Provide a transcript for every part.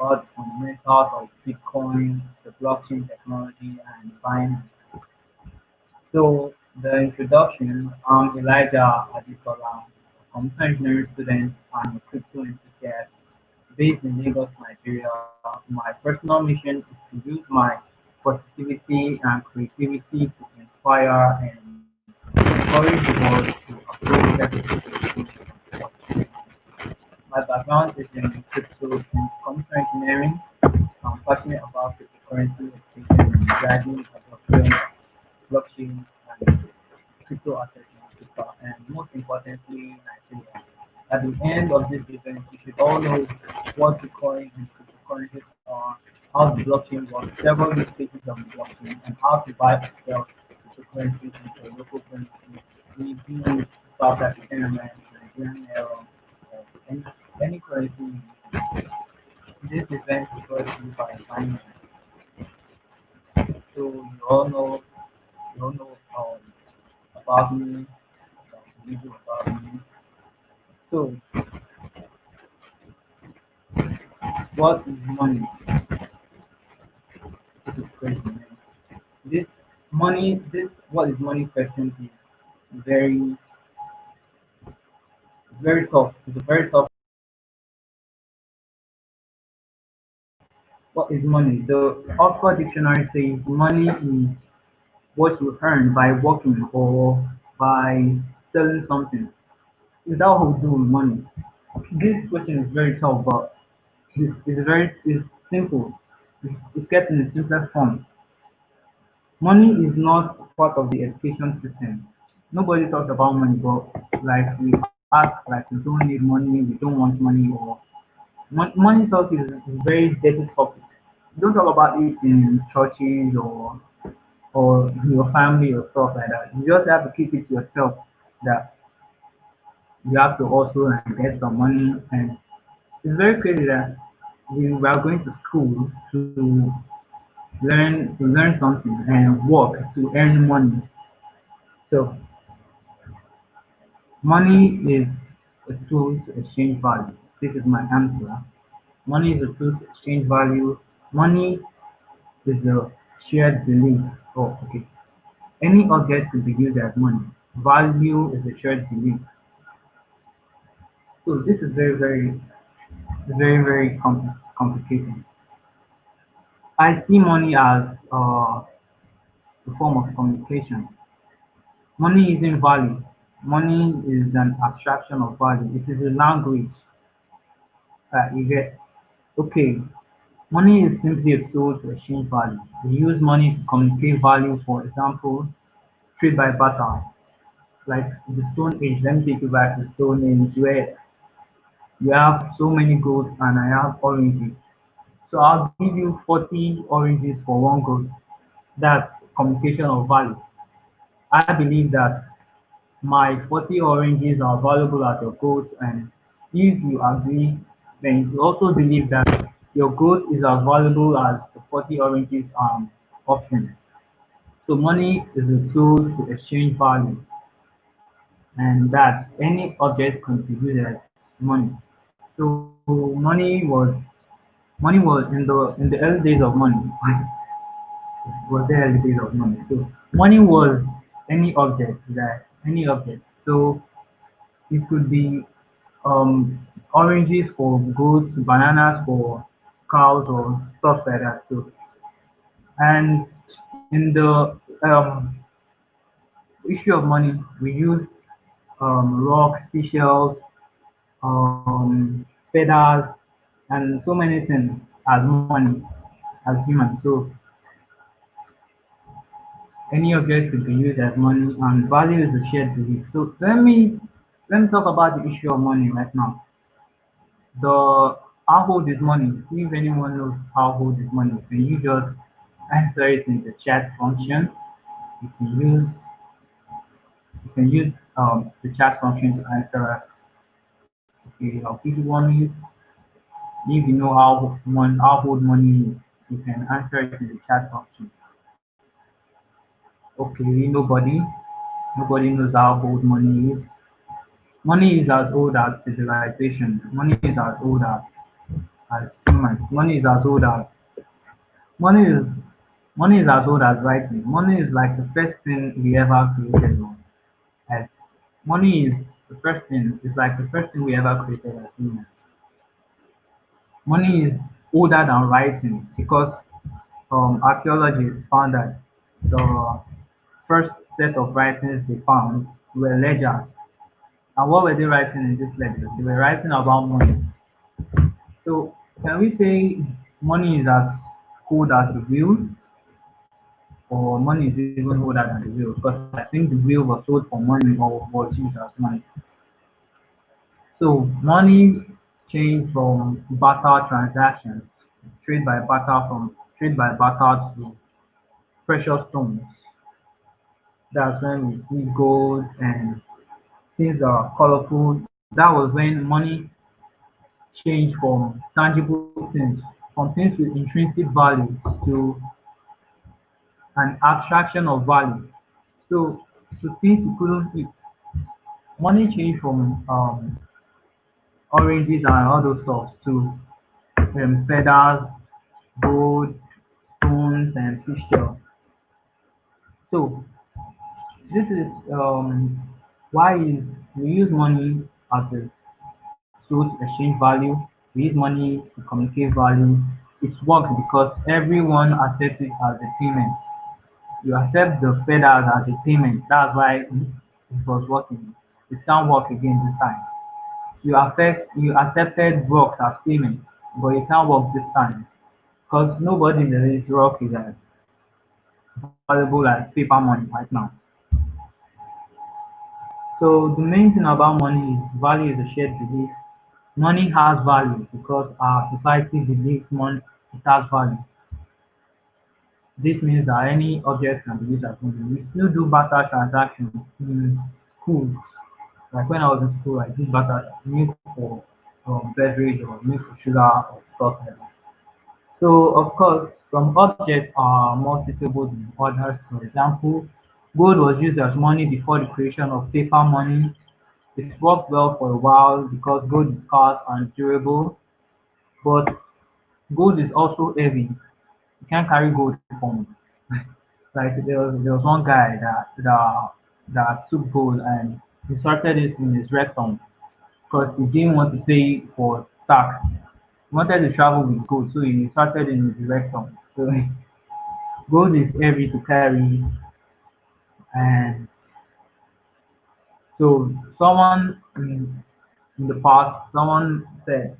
about the fundamentals of Bitcoin, the blockchain technology, and finance. So, the introduction, I'm Elijah Adisola, a computer engineering student and a crypto enthusiast based in Lagos, Nigeria. My personal mission is to use my positivity and creativity to inspire and encourage the world to approach everything. My background is in crypto and computer engineering. I'm passionate about cryptocurrency, education, driving adoption, blockchain, and crypto assets in Africa, and most importantly, Nigeria. At the end of this event, you should all know what Bitcoin and cryptocurrencies are, how the blockchain works, several use cases of the blockchain, and how to buy and sell cryptocurrencies into a local currency, be South African rand, Nigerian naira, or any currency. This event is brought to you by finance. So you all know about me, a little about me. So, what is money? This is crazy, man. This this what is money question is very tough. It's a very tough. What is money? The Oxford Dictionary says money is what you earn by working or by selling something. Is that what we do with money? This question is very tough, but it's simple. It's kept in the simplest form. Money is not part of the education system. Nobody talks about money, but like we ask, like we don't need money, we don't want money, or money talk is a very dirty topic. You don't talk about it in churches or your family or stuff like that. You just have to keep it to yourself that you have to also like, get some money. And it's very crazy that we are going to school to learn something and work to earn money. So money is a tool to exchange value. This is my answer. Money is a tool to exchange value. Money is a shared belief. Oh, okay. Any object could be used as money. Value is a shared belief. So this is very complicated. I see money as a form of communication. Money isn't value. Money is an abstraction of value. It is a language that you get. Okay, money is simply a tool to exchange value. We use money to communicate value, for example, trade by barter. Like the Stone Age, let me take you back to Stone Age where you have so many goats and I have oranges. So I'll give you 40 oranges for one goat. That's communication of value. I believe that my 40 oranges are valuable as your goat, and if you agree, then you also believe that your goat is as valuable as the 40 oranges offering. So money is a tool to exchange value, and that any object contributed as money. So money was in the early days of money was the early days of money. So money was any object. So it could be oranges for goats, bananas for cows, or stuff like that. So, and in the issue of money, we use rocks, seashells, feathers, and so many things as money as humans. So any object could be used as money, and value is a shared belief. So let me talk about the issue of money right now. The how old is money? If anyone knows how old is money, can you just answer it in the chat function? You can use the chat function to answer. Okay, I'll give you 1 minute. If you know how old money is, you can answer it in the chat function. Okay, nobody knows how old money is. Money is as old as civilization. Money is as old as as humans. Money is money is as old as writing. Money is like the first thing we ever created. As money is the first thing. It's like the first thing we ever created as humans. Money is older than writing because archaeologists found that the first set of writings they found were ledgers. And what were they writing in this ledger? They were writing about money. So can we say money is as old as the wheel, or money is even older than the wheel? Because I think the wheel was sold for money or was used as money. So money changed from barter transactions, trade by barter to precious stones. That's when we see gold and things that are colorful. That was when money changed from tangible things, from things with intrinsic value to an abstraction of value. So to things you couldn't eat. Money changed from oranges and all those stuff to feathers, gold, stones, and fish shells. So this is why is we use money as a tool to exchange value. We use money to communicate value. It works because everyone accepts it as a payment. You accept the feathers as a payment. That's why it was working. It can't work again this time. You accepted rocks as payment, but it can't work this time because nobody believes rock is as valuable as paper money right now. So the main thing about money is value is a shared belief. Money has value because our society believes money it has value. This means that any object can be used as money. We still do barter transactions in schools. Like when I was in school, I did barter milk for beverage or milk for sugar or stuff like that. So of course, some objects are more suitable than others. For example, gold was used as money before the creation of paper money. It worked well for a while because gold is scarce and durable, but gold is also heavy. You can't carry gold for me. Like there was one guy that took gold and inserted it in his rectum because he didn't want to pay for tax. He wanted to travel with gold, so he inserted it in his rectum. So gold is heavy to carry, and so someone in the past, someone said,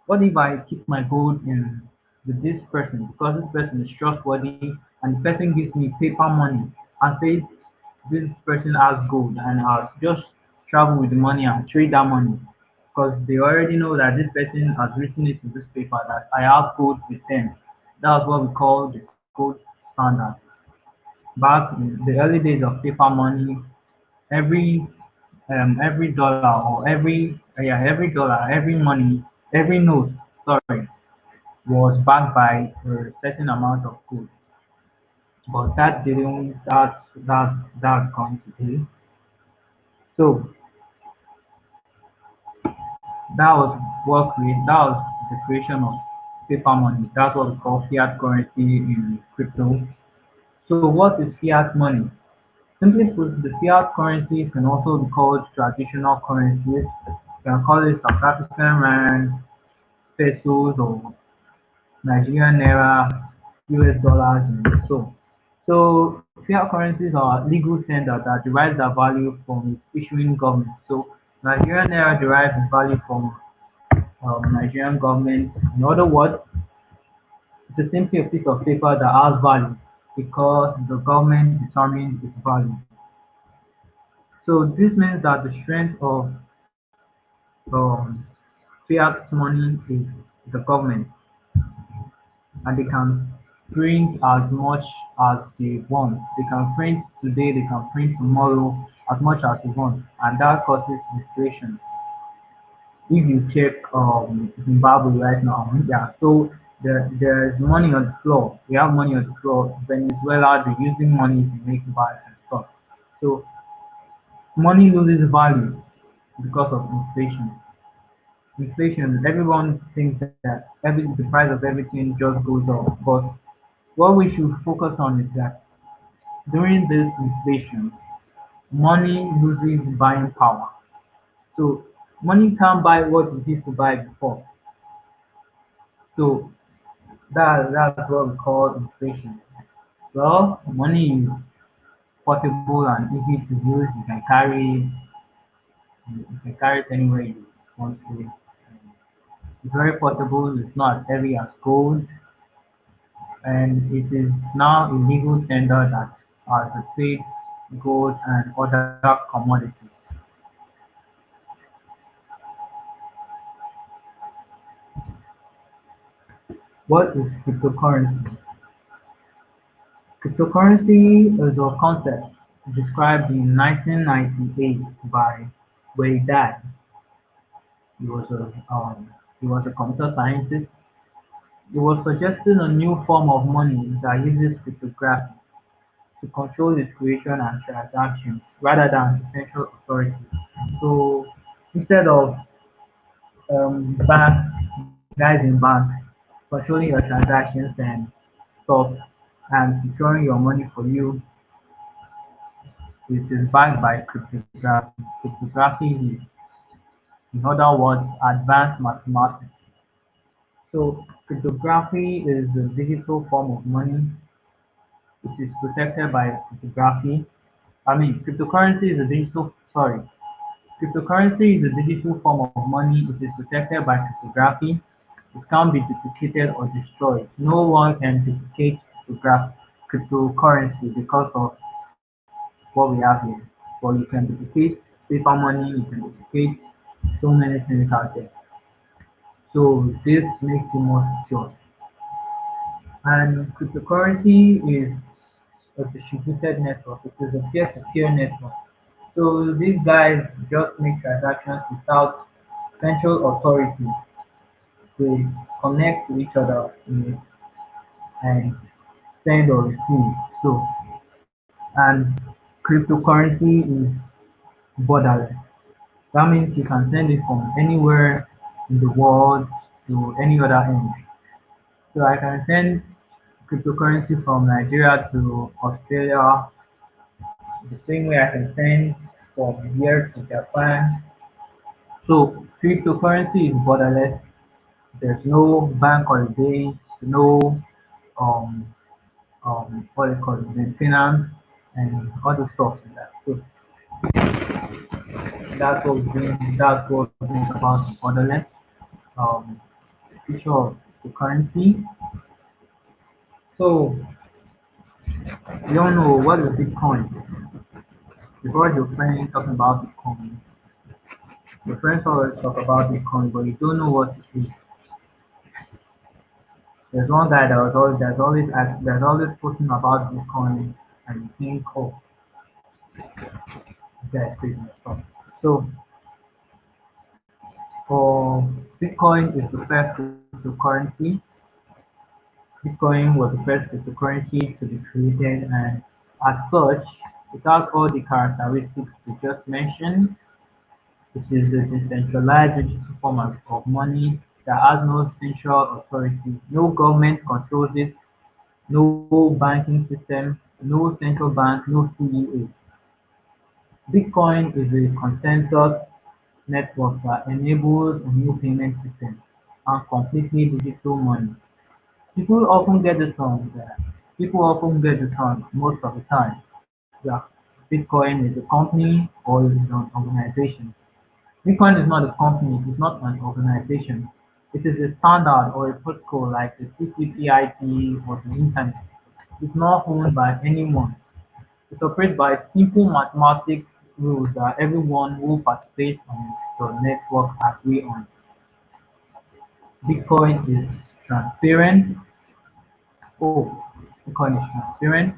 "What if I keep my gold in with this person because this person is trustworthy and the person gives me paper money and says this person has gold and I'll just travel with the money and trade that money because they already know that this person has written it in this paper that I have gold with them." That's what we call the gold standard. Back in the early days of paper money, every every dollar or every dollar, every money, every note, sorry, was backed by a certain amount of gold. But that didn't that's gone today. So that was the creation of paper money. That's what we call fiat currency in crypto. So what is fiat money? Simply put, the fiat currencies can also be called traditional currencies. You can call it South African rand, pesos, or Nigerian naira, US dollars, and so. So fiat currencies are legal tender that derives their value from its issuing government. So Nigerian naira derives its value from Nigerian government. In other words, it's simply a piece of paper that has value because the government determines its value. So this means that the strength of um, fiat money is the government, and they can print as much as they want. They can print today, they can print tomorrow as much as they want, and that causes inflation. If you check Zimbabwe right now, yeah, so there's money on the floor. We have money on the floor. Venezuela, they're using money to make buys and stuff. So money loses value because of inflation. Inflation, everyone thinks that the price of everything just goes up. But what we should focus on is that during this inflation, money loses buying power. So money can't buy what it used to buy before. So that's what we call inflation. Well, money is portable and easy to use. You can carry it anywhere you want to. It's very portable. It's not as heavy as gold, and it is now a legal tender that replaces gold and other commodities. What is cryptocurrency? Cryptocurrency is a concept described in 1998 by Wei Dai. He was a computer scientist. He was suggesting a new form of money that uses cryptography to control its creation and transactions rather than central authority. So instead of guys in banks controlling your transactions and stuff and securing your money for you, it is backed by cryptography. Cryptography is, in other words, advanced mathematics. So cryptography is the digital form of money which is protected by cryptography. Cryptocurrency is a digital, sorry, cryptocurrency is a digital form of money. It is protected by cryptography. It can't be duplicated or destroyed. No one can duplicate cryptocurrency because of what we have here. But you can duplicate paper money, you can duplicate so many things out there. So this makes it more secure. And cryptocurrency is a distributed network. It is a peer-to-peer network. So these guys just make transactions without central authority. They connect to each other and send or receive. So, and cryptocurrency is borderless. That means you can send it from anywhere in the world to any other end. So I can send cryptocurrency from Nigeria to Australia the same way I can send from here to Japan. So cryptocurrency is borderless. There's no bank holidays, no um what do you call it, maintenance and other stuff like that. So that's what brings about the borderless um future of the currency. So you don't know what is Bitcoin. You've heard your friends talking about Bitcoin. Your friends always talk about Bitcoin, but you don't know what it is. There's one guy that was always there's always posting about Bitcoin and you think, oh, that's crazy stuff. So for Bitcoin is the first cryptocurrency. Bitcoin was the first cryptocurrency to be created, and as such, it has all the characteristics we just mentioned. It is a decentralized digital form of money that has no central authority. No government controls it, no banking system, no central bank, no CEO. Bitcoin is a consensus network that enables a new payment system and completely digital money. People often get this wrong. People often get this wrong most of the time. Yeah, Bitcoin is a company or is it an organization. Bitcoin is not a company, it is not an organization. It is a standard or a protocol like the TCP/IP or the internet. It's not owned by anyone. It operates by simple mathematics rules that everyone who participates on the network agree on. Bitcoin is transparent. Oh, Bitcoin is transparent.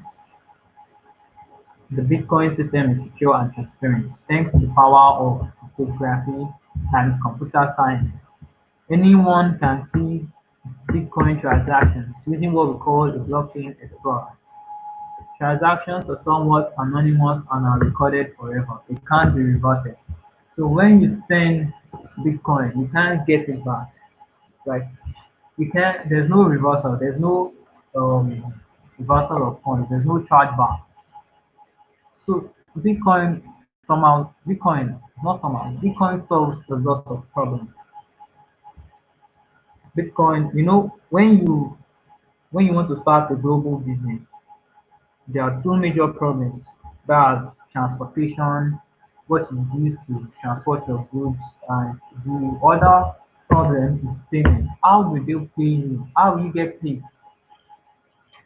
The Bitcoin system is secure and transparent thanks to the power of cryptography and computer science. Anyone can see Bitcoin transactions using what we call a blockchain explorer. Transactions are somewhat anonymous and are recorded forever. They can't be reverted. So when you send Bitcoin, you can't get it back. Like you can't. There's no reversal. There's no um, reversal of coins. There's no chargeback. So Bitcoin somehow, Bitcoin not somehow, Bitcoin solves a lot of problems. Bitcoin, when you want to start a global business, there are two major problems. That's transportation, what is used to transport your goods, and the other problem is payment. How will they pay you? How will you get paid?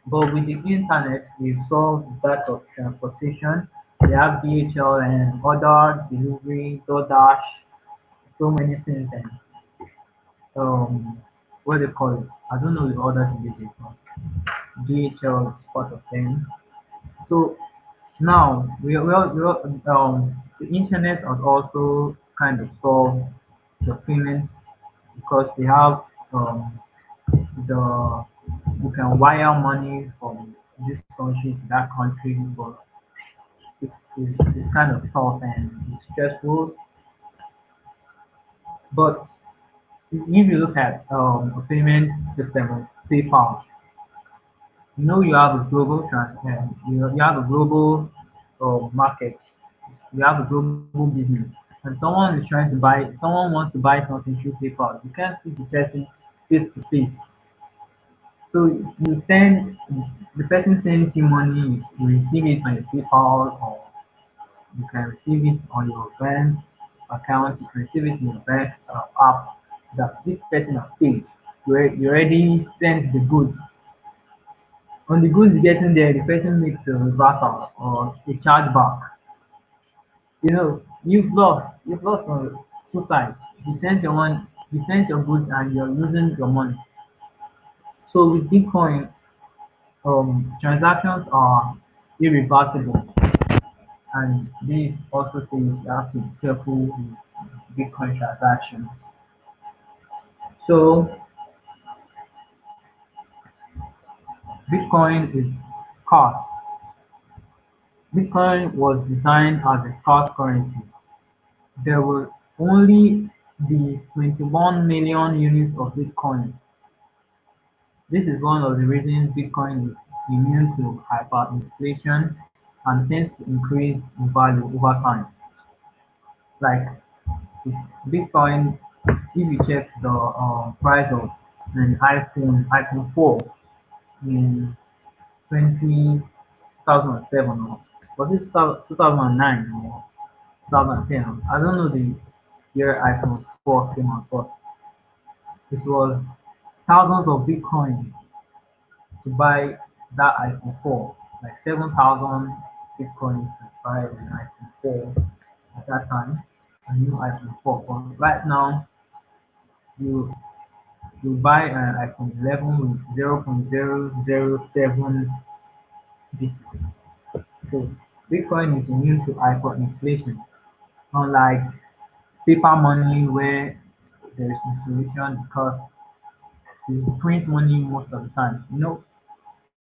But with the internet, we've solved that of transportation. We have DHL and other delivery, DoorDash, so many things, and what they call it? I don't know the other delivery, but DHL is part of them. So now the internet has also kind of solved the payment because we have the you can wire money from this country to that country, but it's kind of tough and it's stressful. But if you look at a payment system of PayPal, you have a global you have a global market, you have a global business, and someone wants to buy something through PayPal. You can't see the person face to face. So you send the person sends you money, you receive it on your PayPal, or you can receive it on your bank account, you can receive it in your bank app that this person has paid. You already sent the goods. On the goods getting there, the person makes a reversal or a chargeback. You've lost on two sides. You sent your goods and you're losing your money. So with Bitcoin, transactions are irreversible, and this also says you have to be careful with Bitcoin transactions. So Bitcoin is cost. Bitcoin was designed as a cost currency. There will only be 21 million units of Bitcoin. This is one of the reasons Bitcoin is immune to hyperinflation and tends to increase in value over time. Like if Bitcoin, if you check the price of an iPhone 4 in 2007, or was it 2009 or 2010? I don't know the year iPhone 4 came out, but it was thousands of Bitcoin to buy that iPhone 4, like 7,000 Bitcoin to buy an iPhone 4 at that time, a new iPhone 4. But right now, you you buy an iPhone 11 with 0.007 Bitcoin. So Bitcoin is immune to hyperinflation, unlike paper money where there is inflation because you print money most of the time.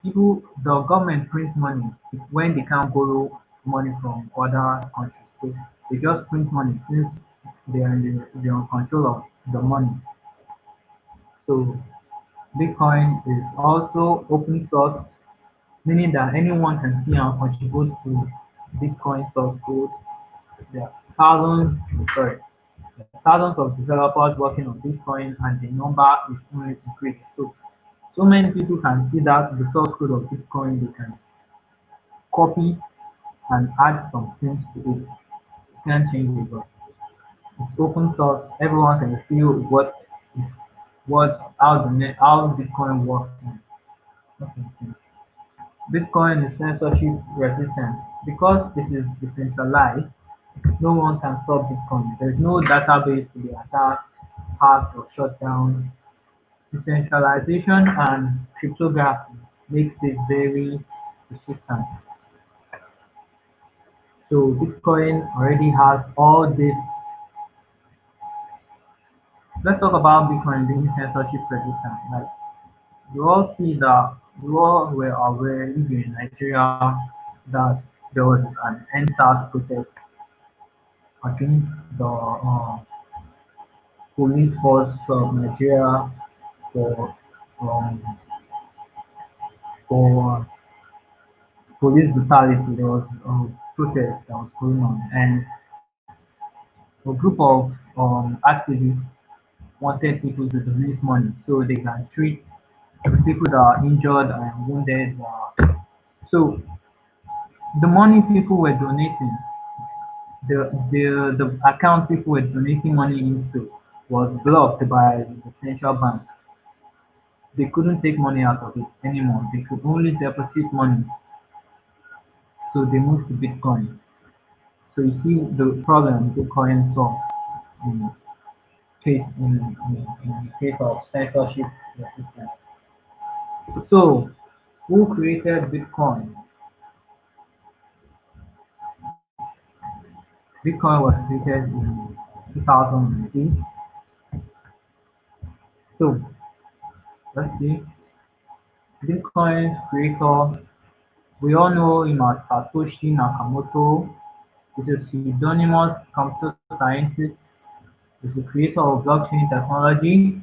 The government prints money when they can't borrow money from other countries. So they just print money since they're in control of the money. So Bitcoin is also open source, meaning that anyone can see and contribute to Bitcoin source code. There are sorry, there are thousands of developers working on Bitcoin, and the number is only increasing. So many people can see that the source code of Bitcoin they can copy and add some things to it. You can't change it, but it's open source. Everyone can feel how Bitcoin works. Okay. Bitcoin is censorship resistant because it is decentralized. No one can stop Bitcoin. There is no database to be attacked, hacked, or shut down. Decentralization and cryptography makes it very resistant. So Bitcoin already has all this. Let's talk about Bitcoin being censorship resistant. Like you all see that you all were aware even in Nigeria that there was an NSAS protest against the police force of Nigeria for um, for police brutality. There was a protest that was going on, and a group of activists wanted people to donate money so they can treat people that are injured and wounded. So the money people were donating, the account people were donating money into was blocked by the central bank. They couldn't take money out of it anymore. They could only deposit money. So they moved to Bitcoin. So you see the problem Bitcoin solved in in the case of censorship resistance. So who created Bitcoin? Bitcoin was created in 2008. So let's see. Bitcoin's creator, we all know him as Satoshi Nakamoto. He's a pseudonymous computer scientist. He's the creator of blockchain technology.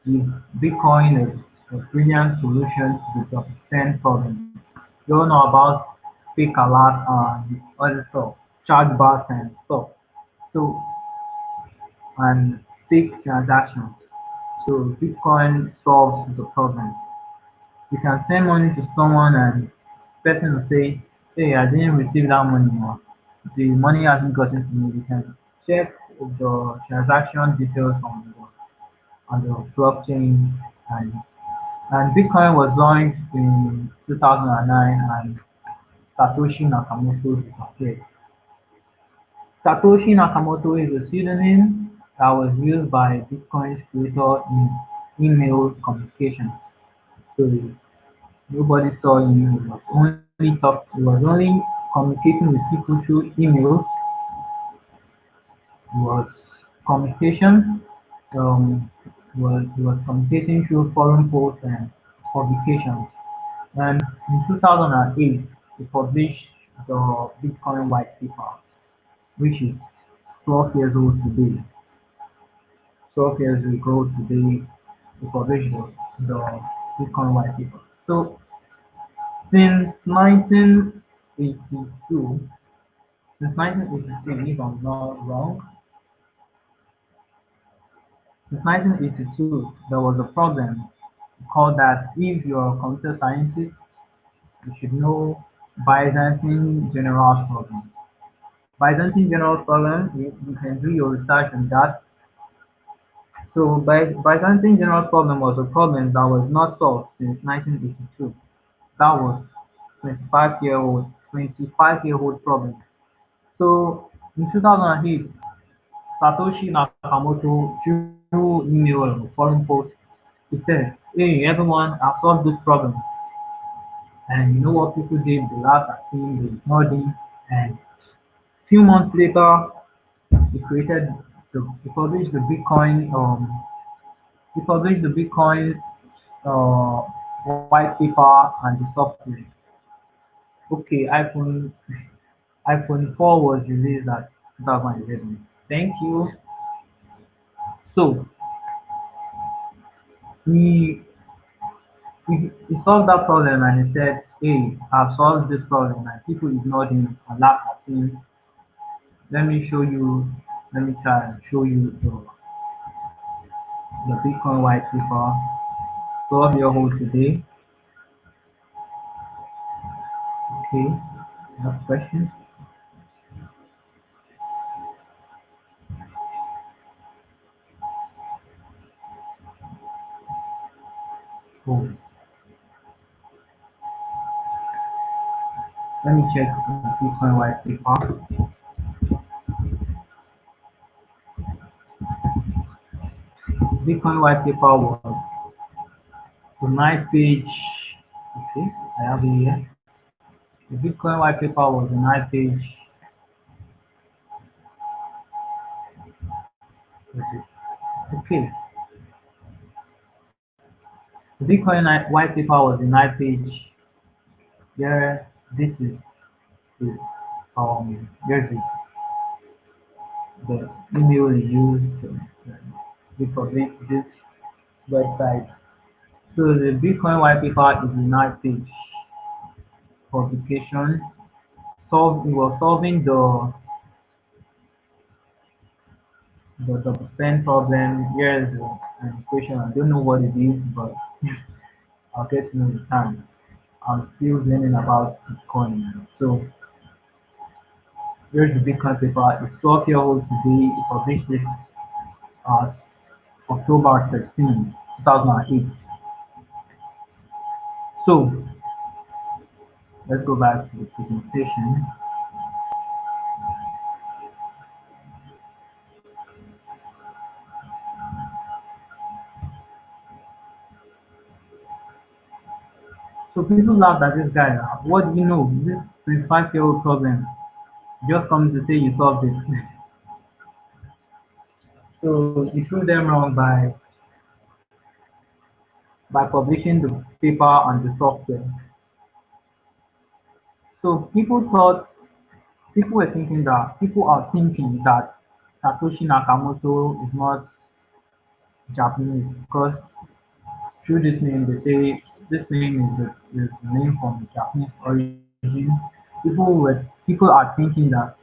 Gives Bitcoin a brilliant solution to the persistent problem. You all know about fake alert and other stuff, chargebacks and stuff. So and fake transactions. So Bitcoin solves the problem. You can send money to someone and the person will say, hey, I didn't receive that money or the money hasn't gotten to me. You can check the transaction details on the blockchain and Bitcoin was launched in 2009 and Satoshi Nakamoto disappeared. Satoshi Nakamoto is a pseudonym that was used by Bitcoin's creator in email communication. So nobody saw him. He was only communicating with people through emails. It was communication. He was communicating through forum posts and publications. And in 2008, he published the Bitcoin white paper, which is 12 years old today. 12 years ago today, he published the Bitcoin white paper. So since 1982, since 1982, if I'm not wrong, since 1982, there was a problem called that if you're a computer scientist, you should know Byzantine general problem. Byzantine general problem, you can do your research on that. So Byzantine general problem was a problem that was not solved since 1982. That was 25-year-old problem. So in 2008, Satoshi Nakamoto through email or forum post, he said, hey everyone, I've solved this problem. And you know what people did? They laughed at him, they ignored him, and few months later he created he published the Bitcoin uh, white paper and the software. Okay, iPhone 4 was released at 2011. Thank you. So he he solved that problem and he said, hey, I've solved this problem and people ignored him and laughed at him. Let me show you, let me try and show you the Bitcoin white paper. 12 year old today. Okay, have questions? Oh, let me check the Bitcoin white paper. Bitcoin white paper was the 9 page. Okay, I have it here. The Bitcoin white paper was a 9 page. Okay, the Bitcoin white paper was a 9 page. Here, this is the here's the email he used. they publish this website. So the Bitcoin white paper is a nice page publication. It was solving the percent problem. Here's the equation. I don't know what it is, but I'll get to know the time. I'm still learning about Bitcoin. So here's the Bitcoin paper. It's 12-year-old today. It published this uh, October 13, 2008. So let's go back to the presentation. So people laughed at this guy. What do you know? This 25-year-old problem just comes to say you solved it. So he proved them wrong by publishing the paper on the software. So people are thinking that Satoshi Nakamoto is not Japanese because through this name they say this name is the name from Japanese origin. People are thinking that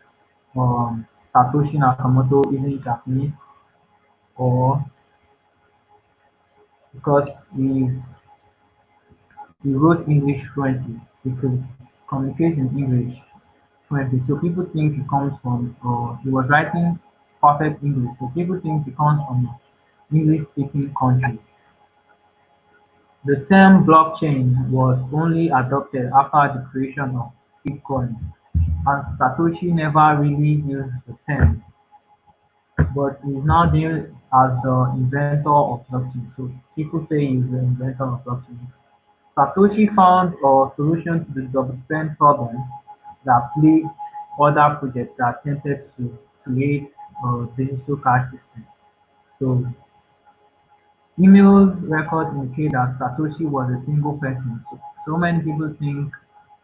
Satoshi Nakamoto isn't Japanese or because he wrote English fluently. He could communicate in English fluently. So people think he comes from, he was writing perfect English. So people think he comes from English speaking country. The term blockchain was only adopted after the creation of Bitcoin, and Satoshi never really used the term, but he's now known as the inventor of blockchain. So people say he's the inventor of blockchain. Satoshi found a solution to the double-spend problem that plagued other projects that attempted to create a digital cash system. So email records indicate that Satoshi was a single person. So many people think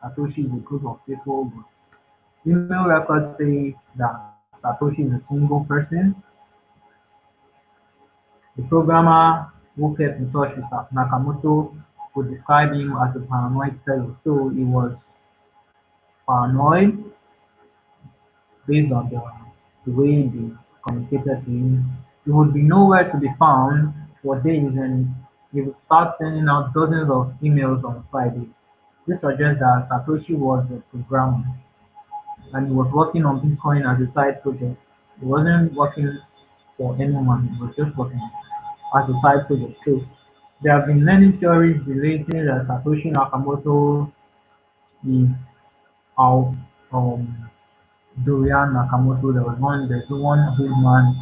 Satoshi is a group of people, but email records say that Satoshi is a single person. The programmer who kept in touch with Nakamoto would describe him as a paranoid fellow. So he was paranoid based on the way they communicated to him. He would be nowhere to be found for days and he would start sending out dozens of emails on Friday. This suggests that Satoshi was a programmer and he was working on Bitcoin as a side project. He wasn't working for anyone, he was just working as a side project. So there have been many theories relating that Satoshi Nakamoto is our Dorian Nakamoto. There's one old man.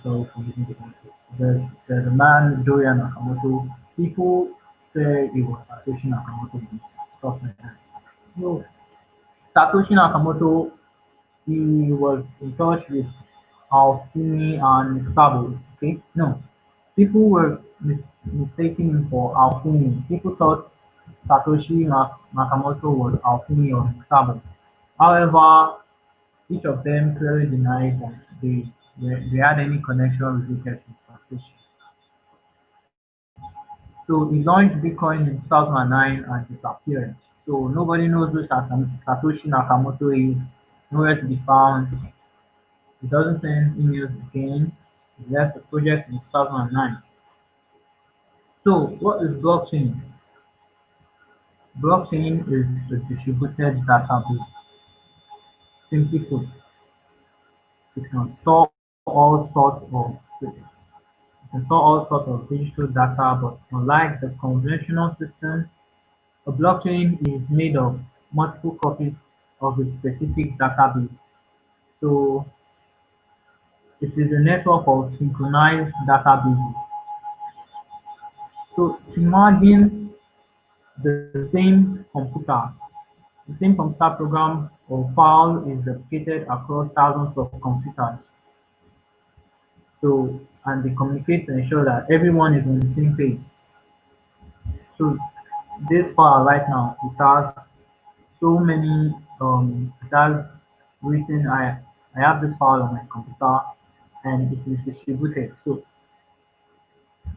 Sorry for using the country. There's a man, Dorian Nakamoto. People say it was Satoshi Nakamoto and stuff like that. No, Satoshi Nakamoto, he was in touch with Alfumi and Sabo. Okay, no, people were mistaking him for Alfumi. People thought Nakamoto was Alfumi or Sabo. However, each of them clearly denied that they had any connection related to Satoshi. So he launched Bitcoin in 2009 and disappeared. So nobody knows who Satoshi Nakamoto is, nowhere to be found. He doesn't send emails again. He left the project in 2009. So what is blockchain? Blockchain is a distributed database. Simply put, it can store all sorts of digital data, but unlike the conventional system, a blockchain is made of multiple copies of a specific database. So it is a network of synchronized databases. So imagine the same computer program or file is replicated across thousands of computers. So and they communicate to ensure that everyone is on the same page. So this file right now it has so many it has written I have this file on my computer and it is distributed. So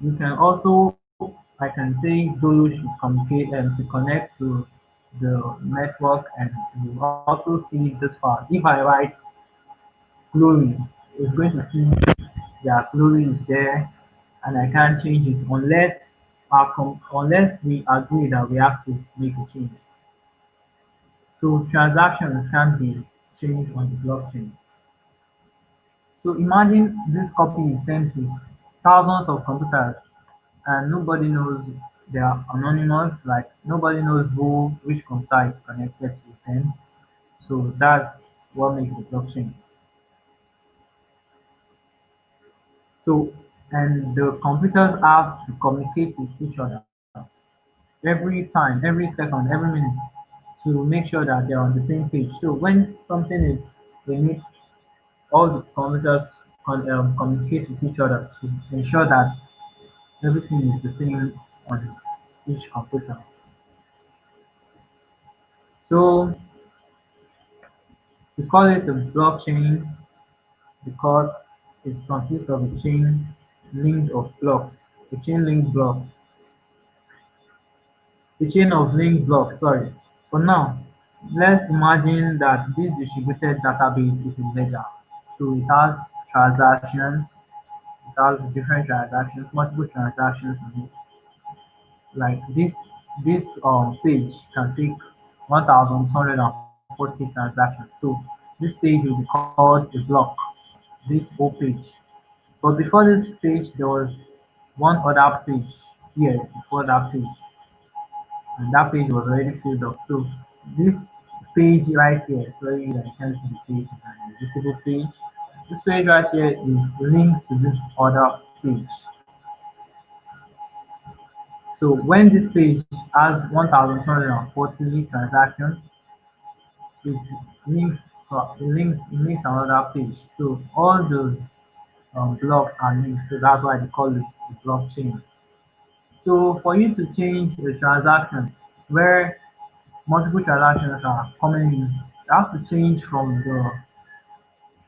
you can also, I can say Zulu should communicate and to connect to the network, and you also see this far. If I write glory, it's going to see that glory is there, and I can't change it unless unless we agree that we have to make a change. So transactions can be changed on the blockchain. So imagine this copy is sent to thousands of computers and nobody knows, they are anonymous, like nobody knows which computer is connected to them. So that's what makes the blockchain. So and the computers have to communicate with each other every time, every second, every minute to make sure that they're on the same page. So when something is, they need all the computers communicate with each other to ensure that everything is the same on each computer. So we call it a blockchain because it consists of a chain linked of blocks, a chain linked block, a chain of linked blocks, sorry. For now, let's imagine that this distributed database is a ledger. So it has transactions, it has different transactions, multiple transactions on it. Like this page can take 1,240 transactions. So this page will be called a block, this whole page. But before this page, there was one other page here before that page, and that page was already filled up. So this page right here, sorry that I can't see the page, is an invisible page. This page right here is linked to this other page. So when this page has 1,240 transactions, it it links another page. So all those blocks are linked. So that's why they call it the blockchain. So for you to change a transaction where multiple transactions are coming in, you have to change from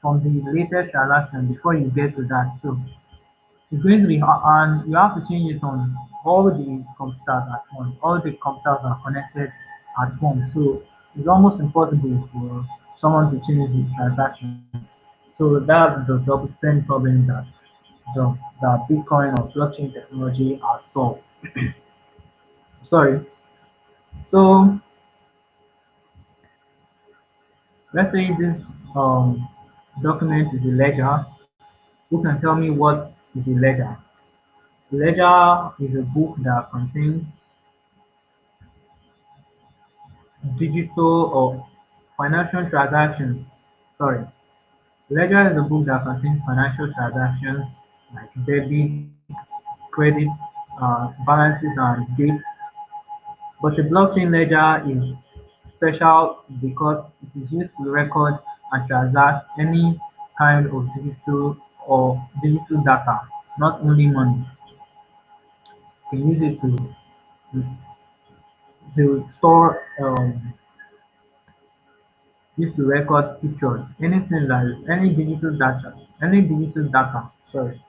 the latest transaction before you get to that. So it's going to be and you have to change it on all the computers at once. All the computers are connected at once. So it's almost impossible for someone to change the transaction. So that's the double spend problem that the Bitcoin or blockchain technology has solved. Sorry. So let's say this um, document is a ledger. Who can tell me what is a ledger? A ledger is a book that contains digital or financial transactions. Sorry. Ledger is a book that contains financial transactions like debit, credit, balances, and dates. But the blockchain ledger is special because it is used to record and transact any kind of digital data, not only money. You can use it to store, used to record pictures, anything that is any digital data. Sorry.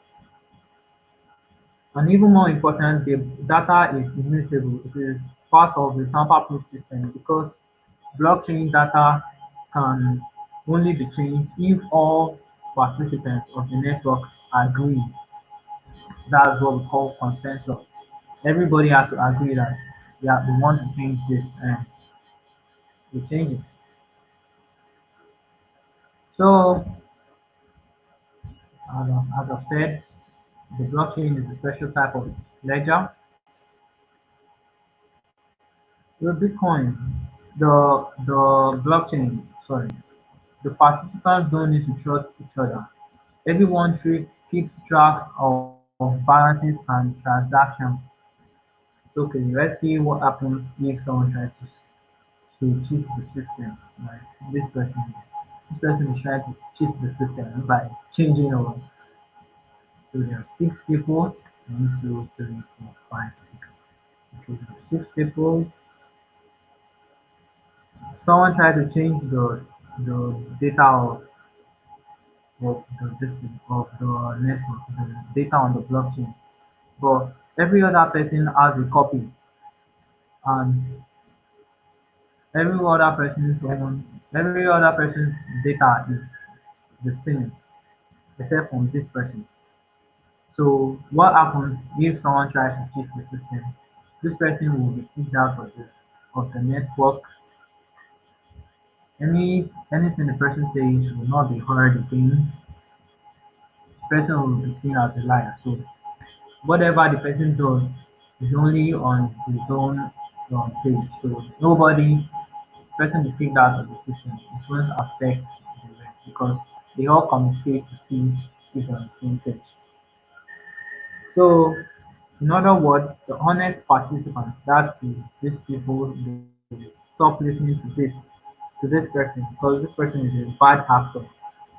And even more important, the data is immutable. It is part of the tamper-proof system because blockchain data can only be changed if all participants of the network agree. That's what we call consensus. Everybody has to agree that yeah, we want to change this and we change it. So, as I said, the blockchain is a special type of ledger. The Bitcoin, the blockchain, sorry, the participants don't need to trust each other. Everyone keeps track of balances and transactions. Okay, let's see what happens if someone tries to cheat the system. Like this person, this person is trying to cheat the system by changing over. So there are six people, one, two, three, four, five, six. Okay, there are six people. Someone tried to change the data of of the network, the data on the blockchain. But every other person has a copy, and every other person's own, every other person's data is the same, except from this person. So what happens if someone tries to cheat the system? This person will be kicked out of the network. Anything the person says will not be heard again. The person will be seen as a liar. So whatever the person does is only on his own page. So nobody person is kicked out of the system. It won't affect the rest because they all communicate to see each on the same page. So in other words, the honest participants, that's these people, they stop listening to this person because this person is a bad actor.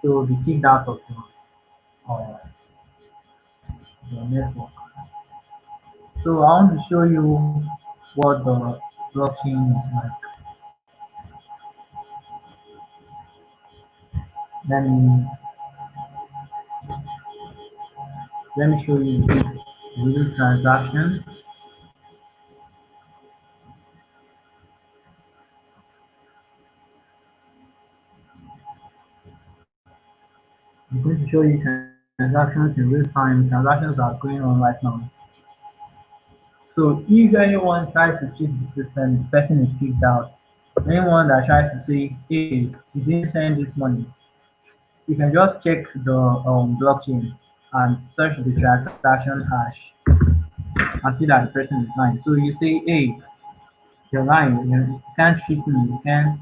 So they kicked out of uh, the network. So I want to show you what the blockchain is like. Let me let me show you this real transaction. I'm going to show you transactions in real time. Transactions are going on right now. So if anyone tries to cheat the system, the person is kicked out. Anyone that tries to say, hey, you didn't send this money, you can just check the blockchain and search the transaction hash and see that the person is lying. So you say, hey, you're lying, you can't cheat me, you can't.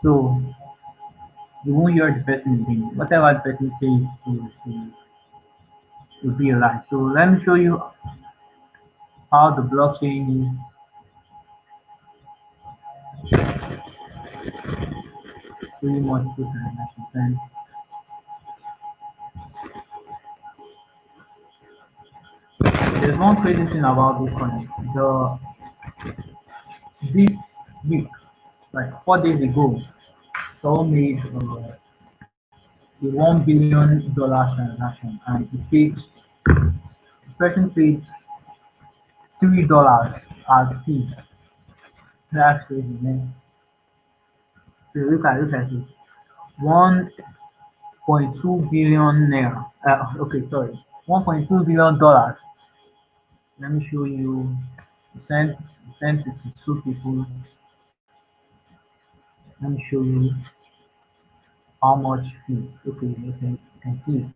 So you won't hear the person again. Whatever the person says will be a lie. So let me show you how the blockchain is really multiple transactions. And there's one crazy thing about Bitcoin. This week, like 4 days ago, someone made a $1 billion transaction, and the person paid $3 as fee. That's crazy, man. So look at it. 1.2 billion naira. Okay, sorry. $1.2 billion. Let me show you. Sent it to two people. Let me show you how much fee. Okay, you can see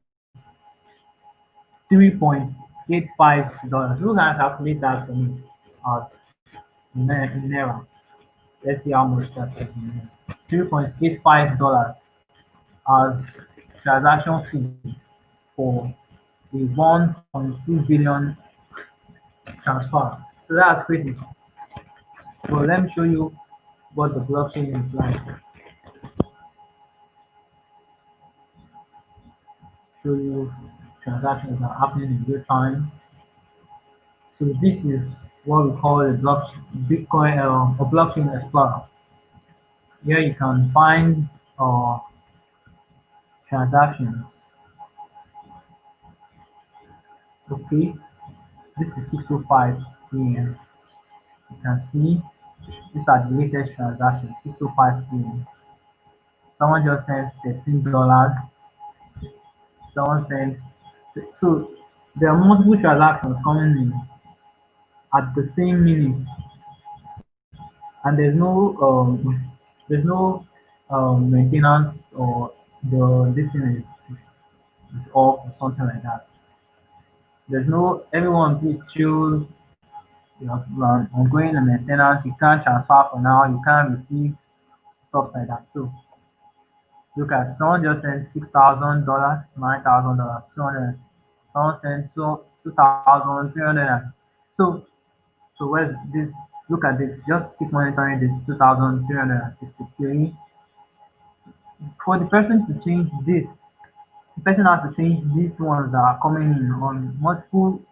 3.85 dollars. Who can calculate that for me? Uh, in naira. Let's see how much that is in naira. $3.85 as transaction fee for a 1.2 billion transfer. So that's crazy. So let me show you what the blockchain is like. Show you transactions are happening in real time. So this is what we call a Bitcoin, a blockchain explorer. Here you can find uh, transactions. Okay, this is 6:05 p.m. You can see these are the latest transactions. 6:05 p.m. Someone just sent $13. Someone sent so there are multiple transactions coming in at the same minute, and there's no maintenance or the this thing is off or something like that. There's no everyone please choose ongoing maintenance. You can't transfer for now. You can't receive stuff like that. So look at someone just sent $6,000, $9,000, 200. Someone sent 2,300. So so where's this? Look at this. Just keep monitoring this 2,363. For the person to change this, the person has to change these ones that are coming in on multiple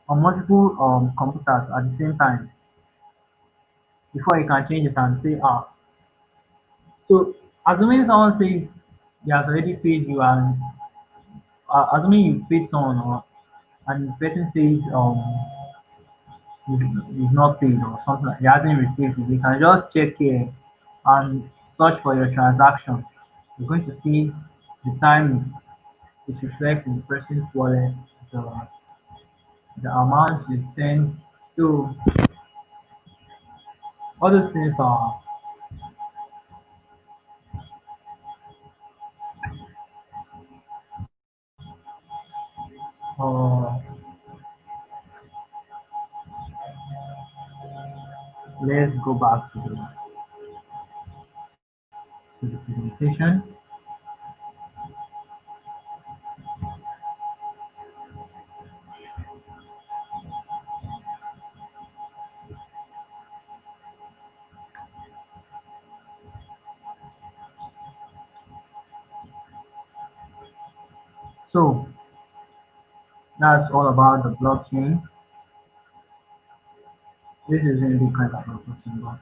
computers at the same time before you can change it and say ah. So assuming someone says he has already paid you, and assuming you paid someone, and the person says you've not paid or something, like he hasn't received it, you can just check here and search for your transaction. You're going to see the time it reflects in the person's wallet, the, the amount you sent. So all those things are, let's go back to the presentation. So that's all about the blockchain. This is in Bitcoin that we're talking about.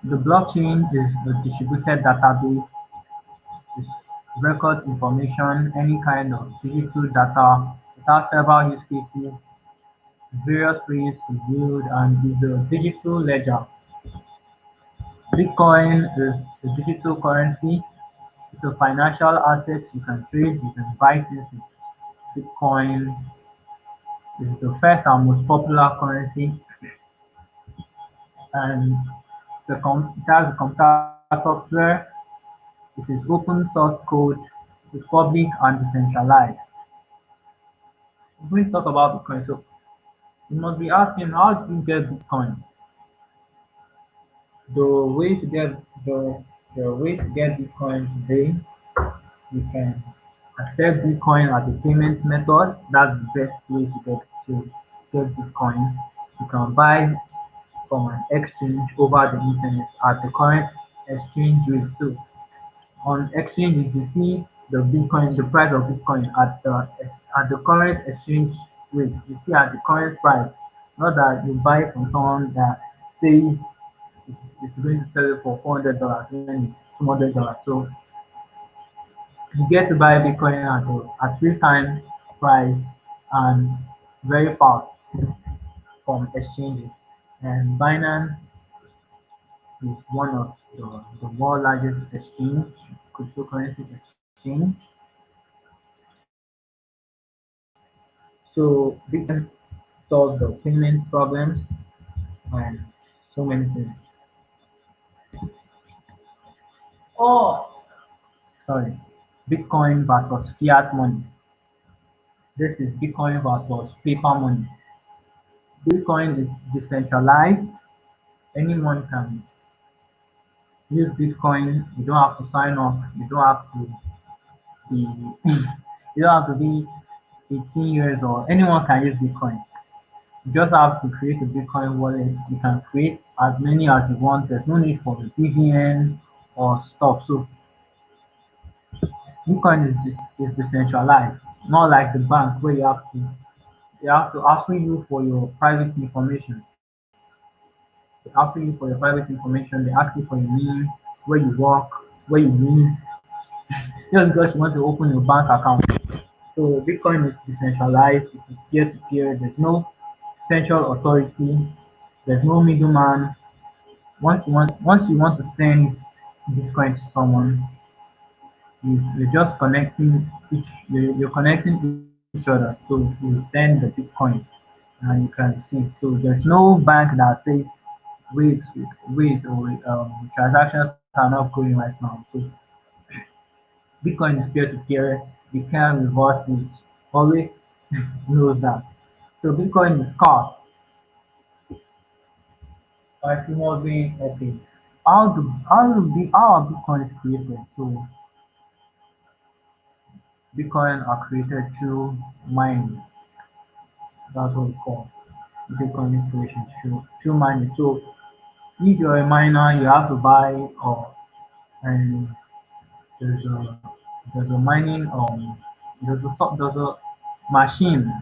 The blockchain is a distributed database. It records information, any kind of digital data. It has several use cases, various ways to build, and is a digital ledger. Bitcoin is a digital currency. It's a financial asset you can trade, you can buy things with. Bitcoin is the first and most popular currency, and it has a computer software. It is open source code, it's public and decentralized. When we talk about Bitcoin, so you must be asking, how do you get Bitcoin? The way to get the way to get Bitcoin today, you can accept Bitcoin as a payment method. That's the best way to get Bitcoin. You can buy from an exchange over the internet at the current exchange rate. So on exchange, you see the price of Bitcoin at the current exchange rate. You see at the current price, not that you buy from someone that says it's going to sell it for $400 when it's $200. So you get to buy Bitcoin at 3 times price and very fast from exchanges. And Binance is one of the more largest exchange, cryptocurrency exchange. So Bitcoin solves the payment problems and so many things. Oh, sorry. Bitcoin versus fiat money. This is Bitcoin versus paper money. Bitcoin is decentralized. Anyone can use Bitcoin. You don't have to sign up. You don't have to be you don't have to be 18 years old. Anyone can use Bitcoin. You just have to create a Bitcoin wallet. You can create as many as you want. There's no need for the BVN or stuff. So Bitcoin is decentralized, not like the bank where you have to ask you for your private information. They ask you for your private information. They ask you for your name, where you work, where you live, just because you want to open your bank account. So Bitcoin is decentralized. It is peer to peer. There's no central authority. There's no middleman. Once you want to send Bitcoin to someone, you're just connecting you're connecting each other. So you send the Bitcoin and you can see. So there's no bank that says wait, wait, or transactions are not going right now. So Bitcoin is peer to peer. You can't reverse it. Always knows that. So Bitcoin is scarce. But it must be okay. How are Bitcoins created? So Bitcoin are created through mining. That's what we call Bitcoin creation through mining. So if you're a miner, you have to buy and there's a there's a mining there's a machine.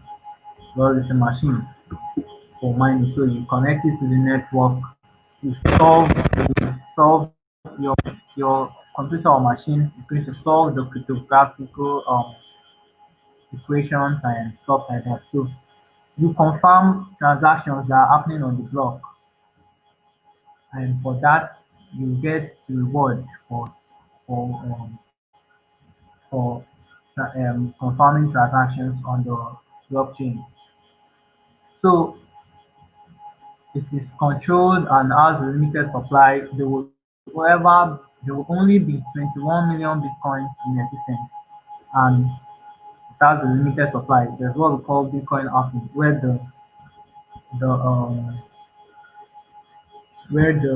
Well, it's a machine for mining. So you connect it to the network. You solve your computer or machine is going to solve the cryptographical equations and stuff like that. So you confirm transactions that are happening on the block, and for that you get the reward for for confirming transactions on the blockchain. So it is controlled and has a limited supply. There will only be 21 million bitcoins in existence, and it has a limited supply. There's what we call Bitcoin halving, the where the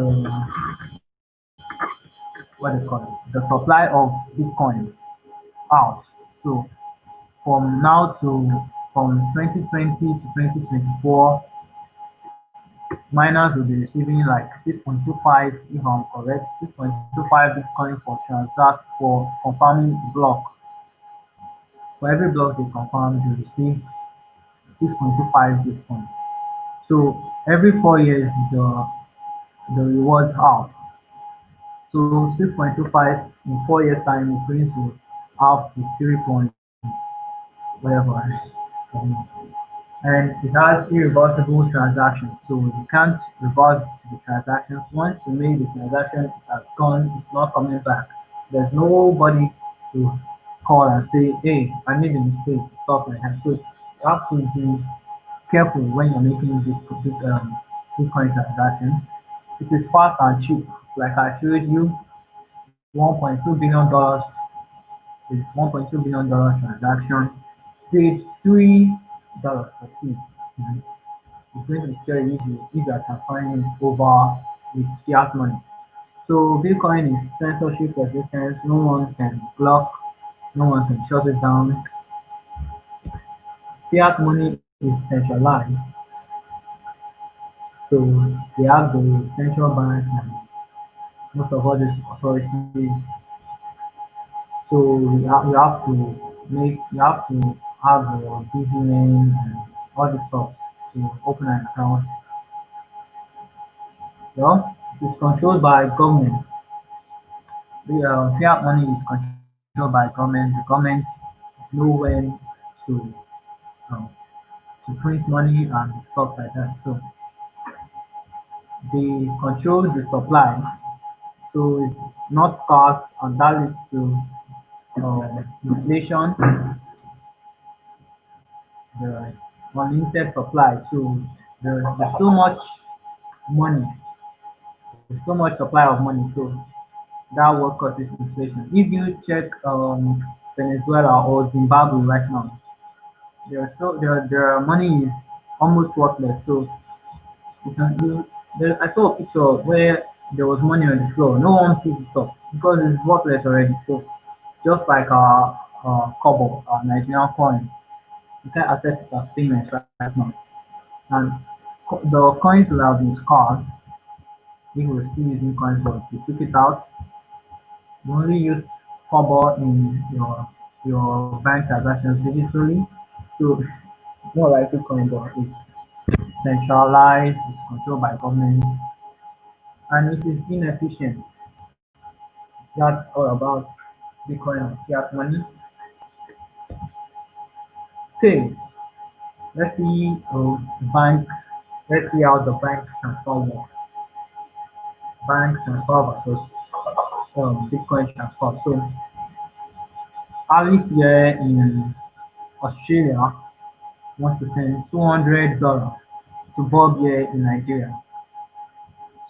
what is called the supply of Bitcoin out. So from now to from 2020 to 2024, miners will be receiving like 6.25, if I'm correct, 6.25 Bitcoin for transact for confirming block. For every block they confirm, they receive 6.25 Bitcoin. So every 4 years, the rewards half. So 6.25 in 4 years time is going to half to 3 point whatever. And it has irreversible transactions. So you can't reverse the transactions. Once you make the transaction, it has gone, it's not coming back. There's nobody to call and say, hey, I made a mistake, stuff like that. So you have to be careful when you're making Bitcoin transactions. It is fast and cheap. Like I showed you, $1.2 billion is $1.2 billion transaction. Paid $3 per fee. It's going to be very easy if you are transferring it over with fiat money. So Bitcoin is censorship resistant. No one can block. No one can shut it down. Fiat money is centralized, so we have the central bank and most of all these authorities. So you have to have your BVN and all this stuff to open an account. Well, it's controlled by government. The fiat money is controlled by government. The government know when to um, to print money and stuff like that. So they control the supply, so it's not cost, and that leads to inflation, the unlimited supply. So there's so much money, there's so much supply of money. So that what causes inflation. If you check Venezuela or Zimbabwe right now, their money is almost worthless. So you can do. I saw a picture where there was money on the floor. No one picked it up because it's worthless already. So just like our kobo, our Nigerian coin, you can access it as payments right now. And the coins will have been scarred. We were still using coins, but we took it out. You only use kobo in your bank transactions digitally. So it's not like Bitcoin, but it's centralized, it's controlled by government, and it is inefficient. That's all about Bitcoin and fiat money. Okay, let's see bank. Let's see how the bank transfer works. Bank transfer versus Bitcoin transfer. So Alice here in Australia wants to send $200 to Bob here in Nigeria.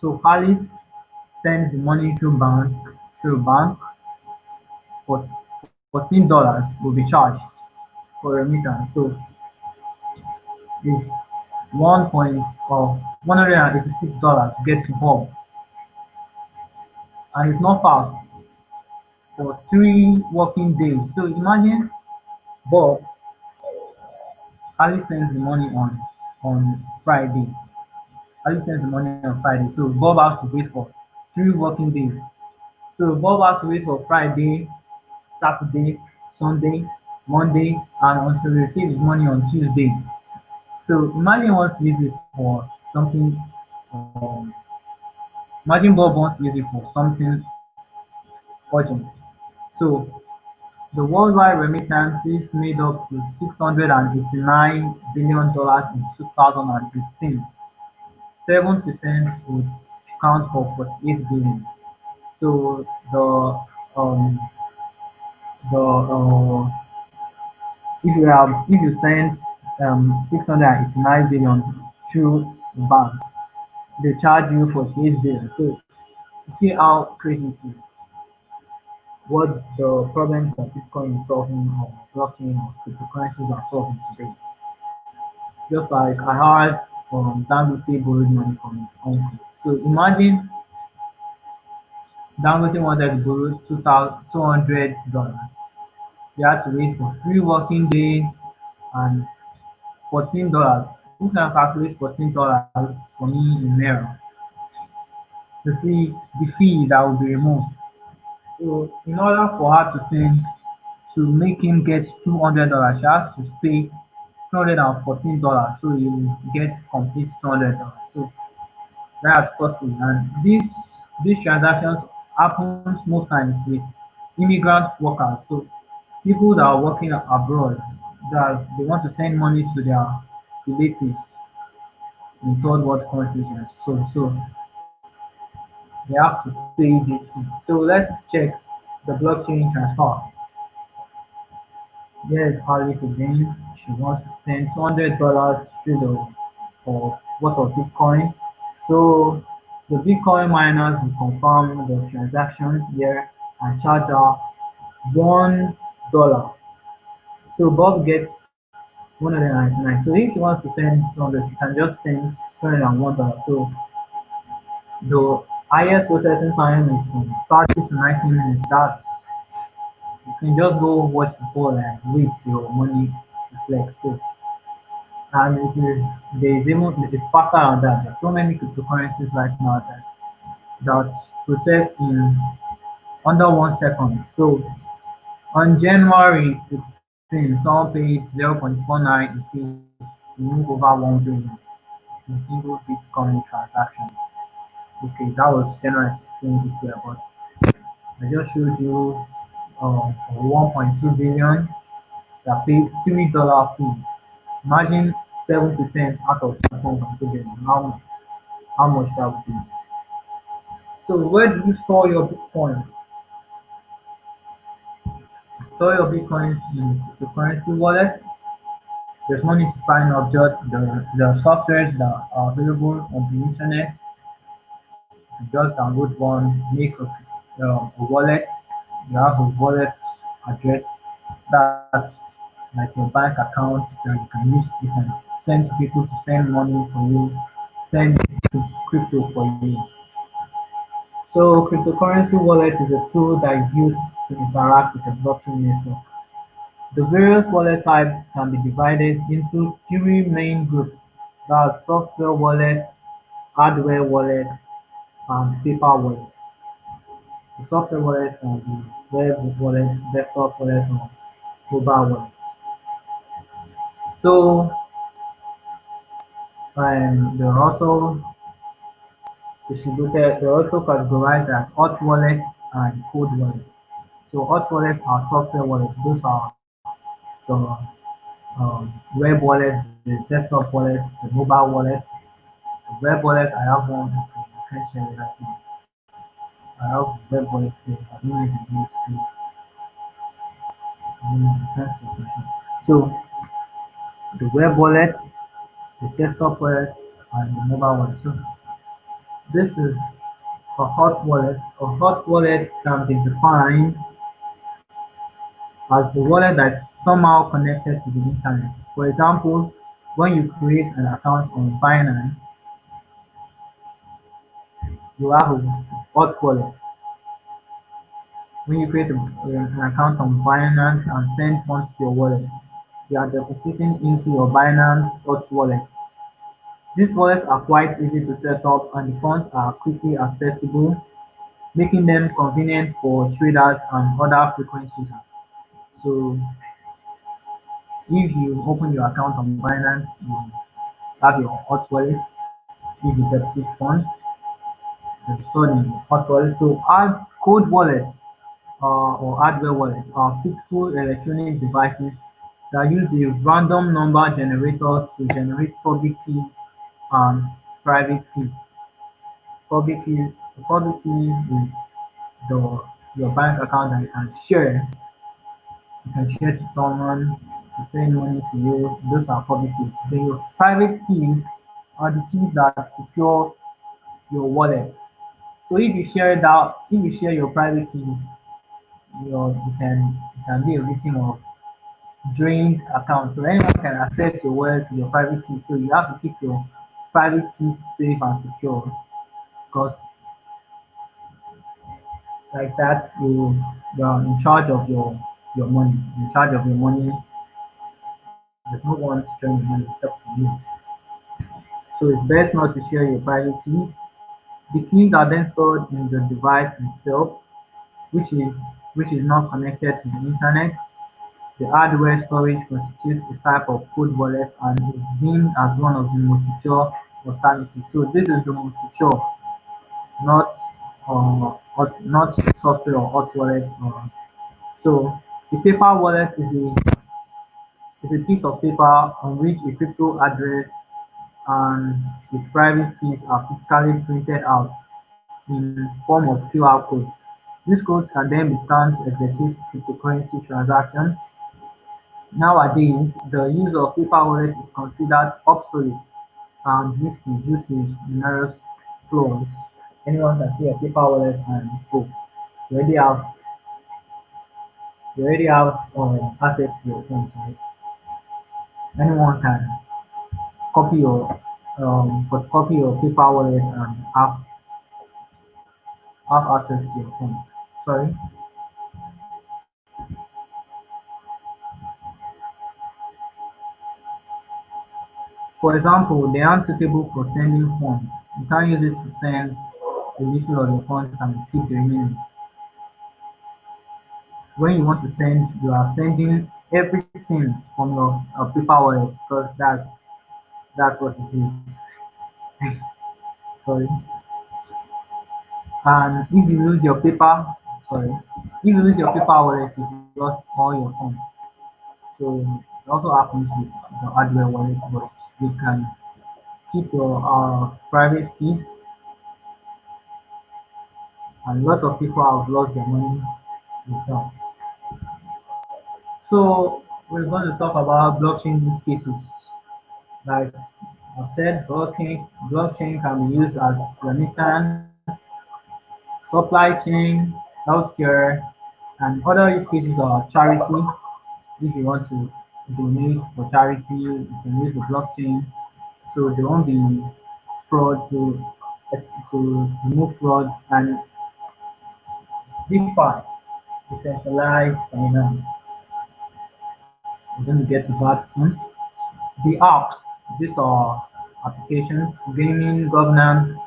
So Alice sends the money through bank for $14 will be charged for remittance. So it's 186 dollars to get to Bob, and it's not fast for 3 working days. So imagine Bob Ali sends the money on Friday. Ali sends the money on Friday. So Bob has to wait for 3 working days. So Bob has to wait for Friday, Saturday, Sunday, Monday, and until he receives his money on Tuesday. So imagine wants to use it for something. Um, Imagine Bob wants to use it for something urgent. So the worldwide remittances made up to $689 billion in 2015. 7% would count for 48 billion. So um the if you send 689 billion through the bank, they charge you 48 billion. So you see how crazy it is. What the problems that Bitcoin is solving or blockchain or cryptocurrencies are solving today. Just like I heard Dangote borrowed money from his uncle. So imagine Dangote wanted to borrow $200. He had to wait for 3 working days and $14. Who can calculate $14 for me in naira to see the fee that will be removed? So in order for her to make him get $200, she has to pay $214 so he will get complete $200. So that's costly. And these transactions happens most times with immigrant workers. So people that are working abroad that they want to send money to their relatives in third world countries and so they have to pay this fee. So let's check the blockchain transfer. Here's Harley again. She wants to send $200 to the for worth of Bitcoin. So the Bitcoin miners will confirm the transaction here and charge her $1. So Bob gets 199. So if she wants to send 200, she can just send $201. So the highest processing time is from 30 to 90 minutes. That you can just go watch the ball and wait your money reflect. So and there is even it's faster than that. There's so many cryptocurrencies right now that process in under 1 second. So on January 16, someone paid 0.49 in fees to move over 1 billion in a single Bitcoin transaction. Okay, that was January 16 this year, but I just showed you 1.2 billion that paid $3 fee. Imagine 7% out of 1.2 billion. How much that would be? So where do you store your Bitcoin? Store your Bitcoins in the currency wallet. There's no need to sign up, just the softwares that are available on the internet. You just download one, make a wallet. You have a wallet address that's like your bank account that you can use. You can send to people to send money for you, send to crypto for you. So cryptocurrency wallet is a tool that is used to interact with the blockchain network. The various wallet types can be divided into three main groups: that's software wallet, hardware wallet, and paper wallet. The software wallet can be web wallet, desktop wallet, or mobile wallet. So they're also they're also categorized as hot wallet and cold wallet. So hot wallet are software wallets. Those are the web wallet, the desktop wallet, the mobile wallet. The web wallet, I have one. Okay, I can't share it right now. I have web wallet too. I don't know if it needs to. So the web wallet, the desktop wallet, and the mobile wallet. So this is a hot wallet. A hot wallet can be defined as the wallet that's somehow connected to the internet. For example, when you create an account on Binance, you have a hot wallet. When you create an account on Binance and send funds to your wallet, you are depositing into your Binance hot wallet. These wallets are quite easy to set up and the funds are quickly accessible, making them convenient for traders and other frequent users. So if you open your account on Binance, you have your hot wallet. If you deposit funds, they're stored in your hot wallet. So add cold wallet. or hardware wallets are physical electronic devices that use a random number generator to generate public keys and private keys. Public key is the your bank account that you can share to someone to send money to you. Those are public keys. Then your private keys are the keys that secure your wallet. So if you share your private keys, you can be a victim of drained account. So anyone can access your wallet to your private key. So you have to keep your private key safe and secure because like that you are in charge of your money. In charge of your money. There's no one sharing the money except for you. So it's best not to share your private keys. The keys are then stored in the device itself, which is which is not connected to the internet. The hardware storage constitutes a type of cold wallet and is deemed as one of the most secure alternatives. So this is the most secure, not not software or hot wallet. So the paper wallet is a piece of paper on which a crypto address and its private keys are physically printed out in form of QR code. These codes can then be scanned to execute cryptocurrency transactions. Nowadays, the use of paper wallet is considered obsolete and risky due to numerous flaws. Anyone can see a paper wallet and go. You already have access to your phone. So anyone can copy your copy your paper wallet and have access to your phone. Sorry. For example, they aren't suitable for sending funds. You can't use it to send a little of your funds and keep the remaining. When you want to send, you are sending everything from your paper wallet because that's what it is. Sorry. And if you lose your paper, sorry, if you lose your paper wallet, you lost all your funds. So it also happens with the hardware wallet, but you can keep your private key, and lots of people have lost their money with that. So we're going to talk about blockchain use cases. Like I said, blockchain can be used as remittance, supply chain, healthcare, and other use cases are charity. If you want to donate for charity, you can use the blockchain. So there won't be fraud to remove fraud and DeFi, decentralized finance. We're going to get to that soon. The apps, these are applications, gaming, governance,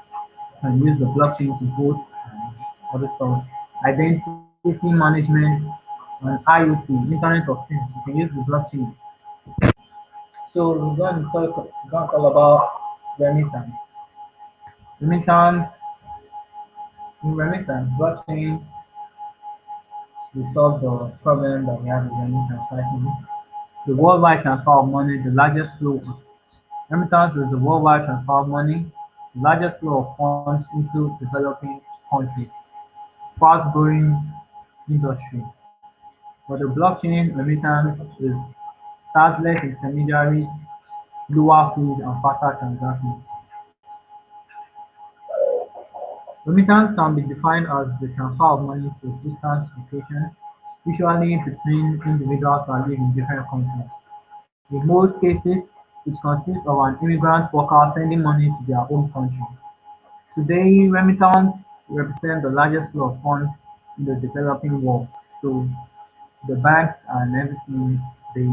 can use the blockchain to vote and other stuff. Identity management and IoT, Internet of Things, you can use the blockchain. So we're going to talk about remittance. Remittance, in remittance, blockchain will solve the problem that we have with remittance right now. The worldwide transfer of money, the largest flow. Remittance is the worldwide transfer of money, the largest flow of funds into developing countries, fast-growing industry. For the blockchain, remittance is chargeless intermediaries, lower fees, and faster transactions. Remittance can be defined as the transfer of money to a distant location, usually between individuals who live in different countries. In most cases, it consists of an immigrant worker sending money to their home country. Today, remittance represent the largest flow of funds in the developing world. So the banks and everything, they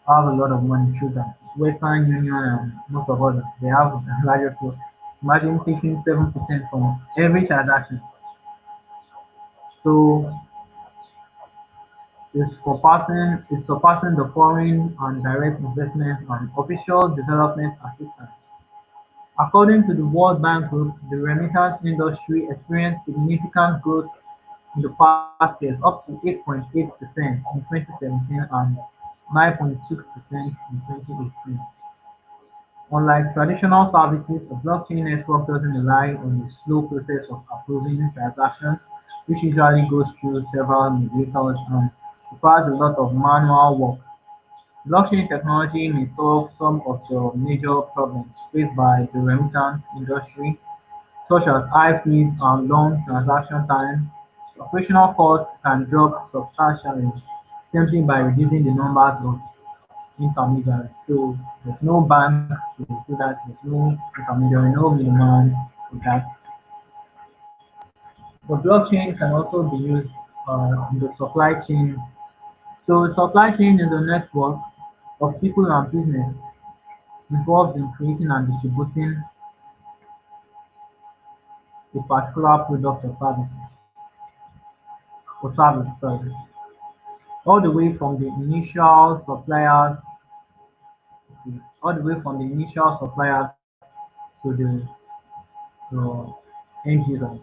have a lot of money through that. Western Union and most of others, they have the largest flow. Imagine taking 7% from every transaction. So it's surpassing the foreign and direct investment and official development assistance. According to the World Bank Group, the remittance industry experienced significant growth in the past years, up to 8.8% in 2017 and 9.6% in 2018. Unlike traditional services, a blockchain network doesn't rely on the slow process of approving transactions, which usually goes through several mediators and requires a lot of manual work. Blockchain technology may solve some of the major problems faced by the remittance industry, such as high fees and long transaction times. Operational costs can drop substantially simply by reducing the numbers of intermediaries. So there's no bank to do that, there's no intermediary, no middleman for that. But blockchain can also be used in the supply chain. So supply chain is a network of people and business involved in creating and distributing a particular product or service, sorry, all the way from the initial suppliers, all the way from the initial suppliers to the end users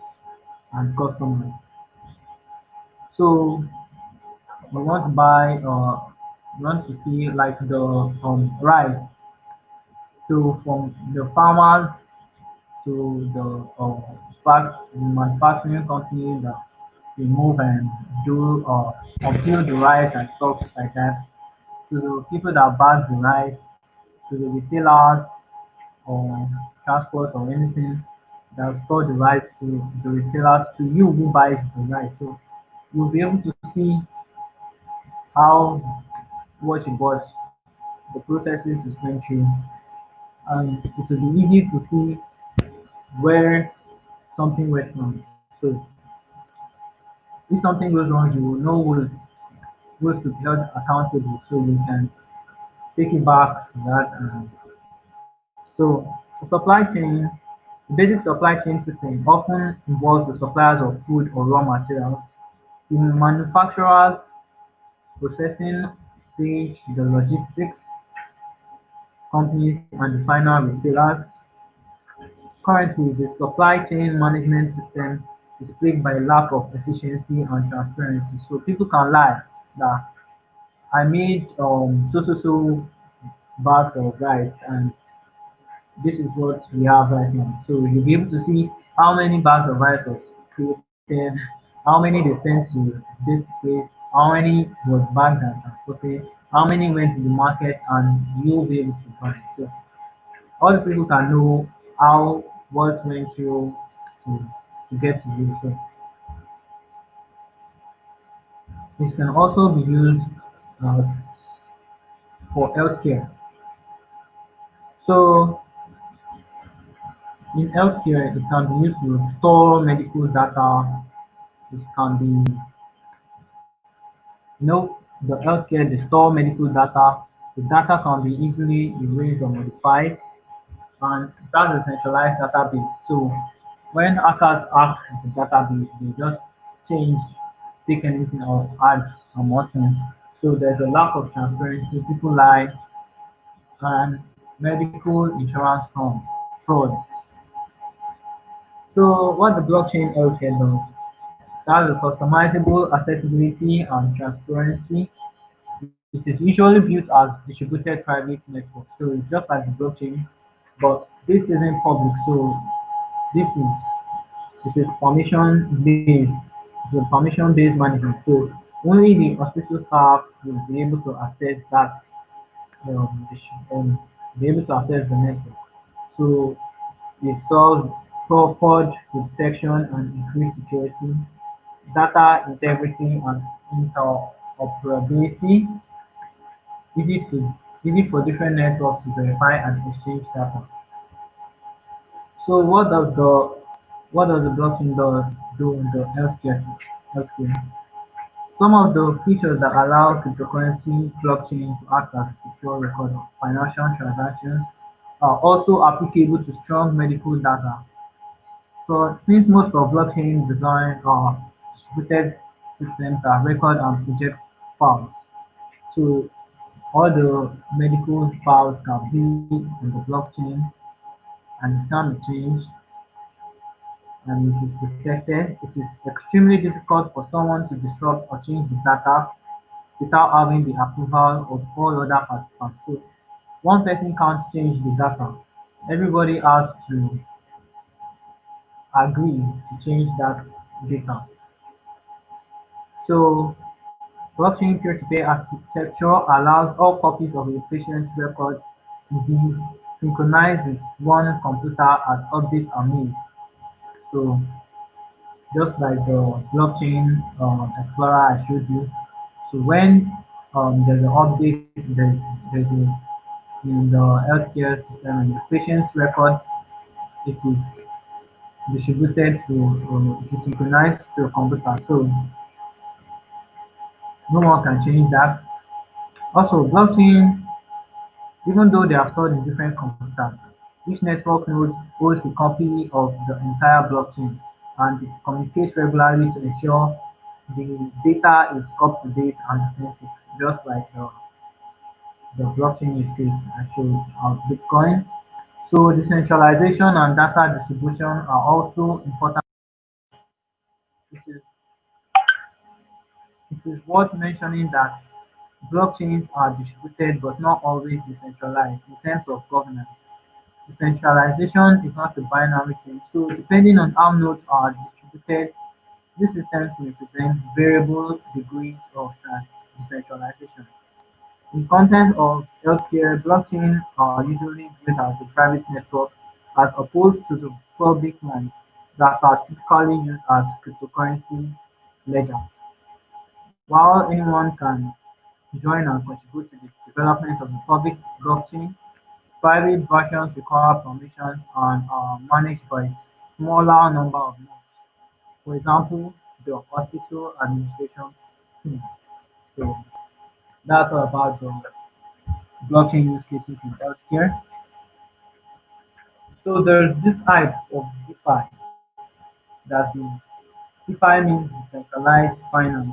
and customers. So we want to buy, we want to see like the rice. So from the farmers to the manufacturing company that they move and do build the rice and stuff like that. To the people that bag the rice, to the retailers or transport or anything that store the rice to the retailers to you who buys the rice. So you'll be able to see how what you bought, the processes is went through, and it will be easy to see where something went wrong. So if something goes wrong, you will know who to be held accountable so you can take it back to that. So the supply chain, the basic supply chain system often involves the suppliers of food or raw materials, the manufacturers processing stage, the logistics companies, and the final retailers. Currently, the supply chain management system is plagued by lack of efficiency and transparency. So people can lie that I made so bags of rice and this is what we have right now. So you'll be able to see how many bags of rice was created, how many they sent to this place, how many was bagged and transported, how many went to the market, and you'll be able to buy. So all the people can know how what went through to, to get to you. So it can also be used uh, for healthcare. So in healthcare, it can be used to store medical data. It can be, the healthcare, they store medical data. The data can be easily erased or modified, and that's a centralized database. So when hackers hack the database, they just change, take anything or add some more things. So there's a lack of transparency. People lie and medical insurance fraud. So what the blockchain healthcare does, that is customizable accessibility and transparency. It is usually built as distributed private network. So it's just like the blockchain, but this isn't public. So this is permission based. It's a permission based management. So only the hospital staff will be able to access that be able to access the network. So it solves fraud protection and increased security, data integrity and interoperability, easy to easy for different networks to verify and exchange data. So what does the blockchain do in the healthcare? Some of the features that allow cryptocurrency blockchain to act as a secure record of financial transactions are also applicable to strong medical data. So since most of blockchain design are distributed systems that record and project files, so all the medical files can be in the blockchain and it can be changed and it is protected. It is extremely difficult for someone to disrupt or change the data without having the approval of all other participants. So one person can't change the data. Everybody has to agree to change that data. So blockchain peer-to-peer architecture allows all copies of a patient's record to be synchronized with one computer as updates are made. So just like the blockchain explorer I showed you. So when there's an update, there's in the healthcare system and the patient's record, it is distributed to it is synchronized to a computer. So no one can change that. Also, blockchain, even though they are stored in different computers, each network node holds a copy of the entire blockchain and it communicates regularly to ensure the data is up to date and authentic, just like the blockchain use case I showed of Bitcoin. So decentralization and data distribution are also important. It is, it is worth mentioning that blockchains are distributed but not always decentralized in terms of governance. Decentralization is not a binary thing, so depending on how nodes are distributed, these systems may present variable degrees of decentralization. In content of healthcare, blockchain are usually viewed as a private network as opposed to the public ones that are typically used as cryptocurrency ledgers. While anyone can join and contribute to the development of the public blockchain, private versions require permissions and are managed by a smaller number of nodes. For example, the hospital administration team. So that's all about the blockchain use cases in healthcare. So there's this type of DeFi that is DeFi means decentralized finance.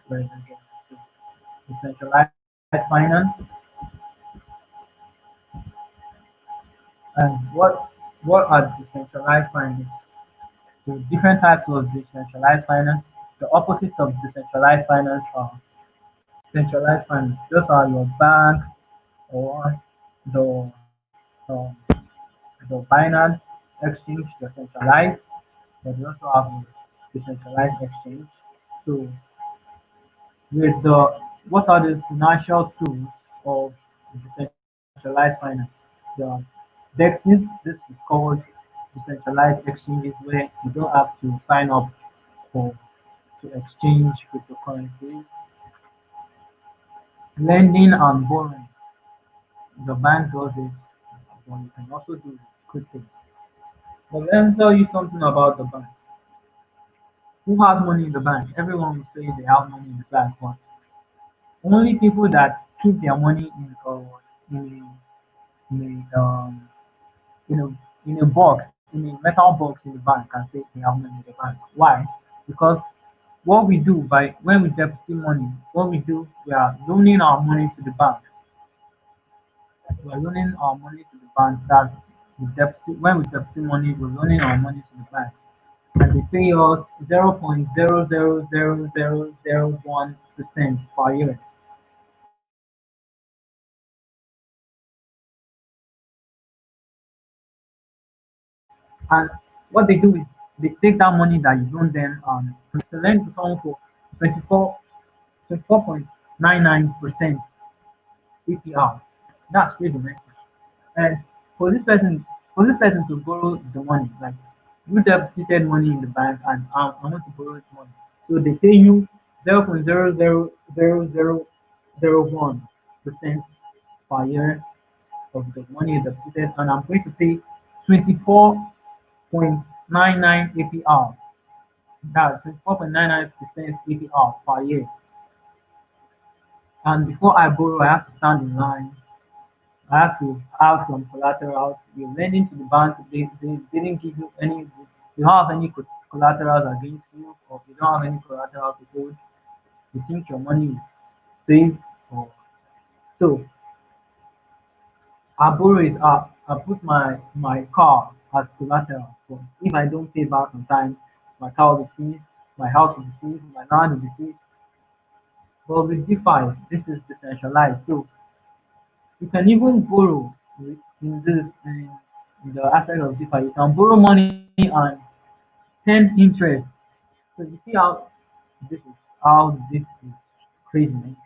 Where is it? So decentralized finance and what are decentralized finance? So different types of decentralized finance. The opposite of decentralized finance are centralized finance. Those are your bank or the um, the Binance exchange, the centralized, but we also have a decentralized exchange. So with the what are the financial tools of decentralized finance? The DEXs, this is called decentralized exchanges where you don't have to sign up for to exchange cryptocurrencies. Lending and borrowing. The bank does it, but you can also do crypto. But let me tell you something about the bank. Who has money in the bank? Everyone will say they have money in the bank, but only people that keep their money in in in a box, in a metal box in the bank can say they have money in the bank. Why? Because what we do by when we deposit money, what we do, we are loaning our money to the bank. We are loaning our money to the bank. That we deposit when we deposit money, we're loaning our money to the bank, and they pay us 0.000001% per year. And what they do is they take that money that you loan them and they lend to someone for 24.99% APR. That's really nice. And for this person, to borrow the money, like you deposited money in the bank and I want to borrow this money. So they pay you 0.000001% per year of the money you deposited, and I'm going to pay 24.99 APR. That's 24.99% APR per year. And before I borrow, I have to stand in line. I have to have some collateral. You're lending to the bank, they didn't give you any, you don't have any collaterals against you, or you don't have any collateral to hold. You think your money is safe. Or, so I borrow it up. I put my car. as collateral. So if I don't pay back on time, my car will be seized, my house will be seized, my land will be seized. But with DeFi, this is decentralized. So you can even borrow in this in the aspect of DeFi. You can borrow money and earn interest. So you see how this is crazy. Man.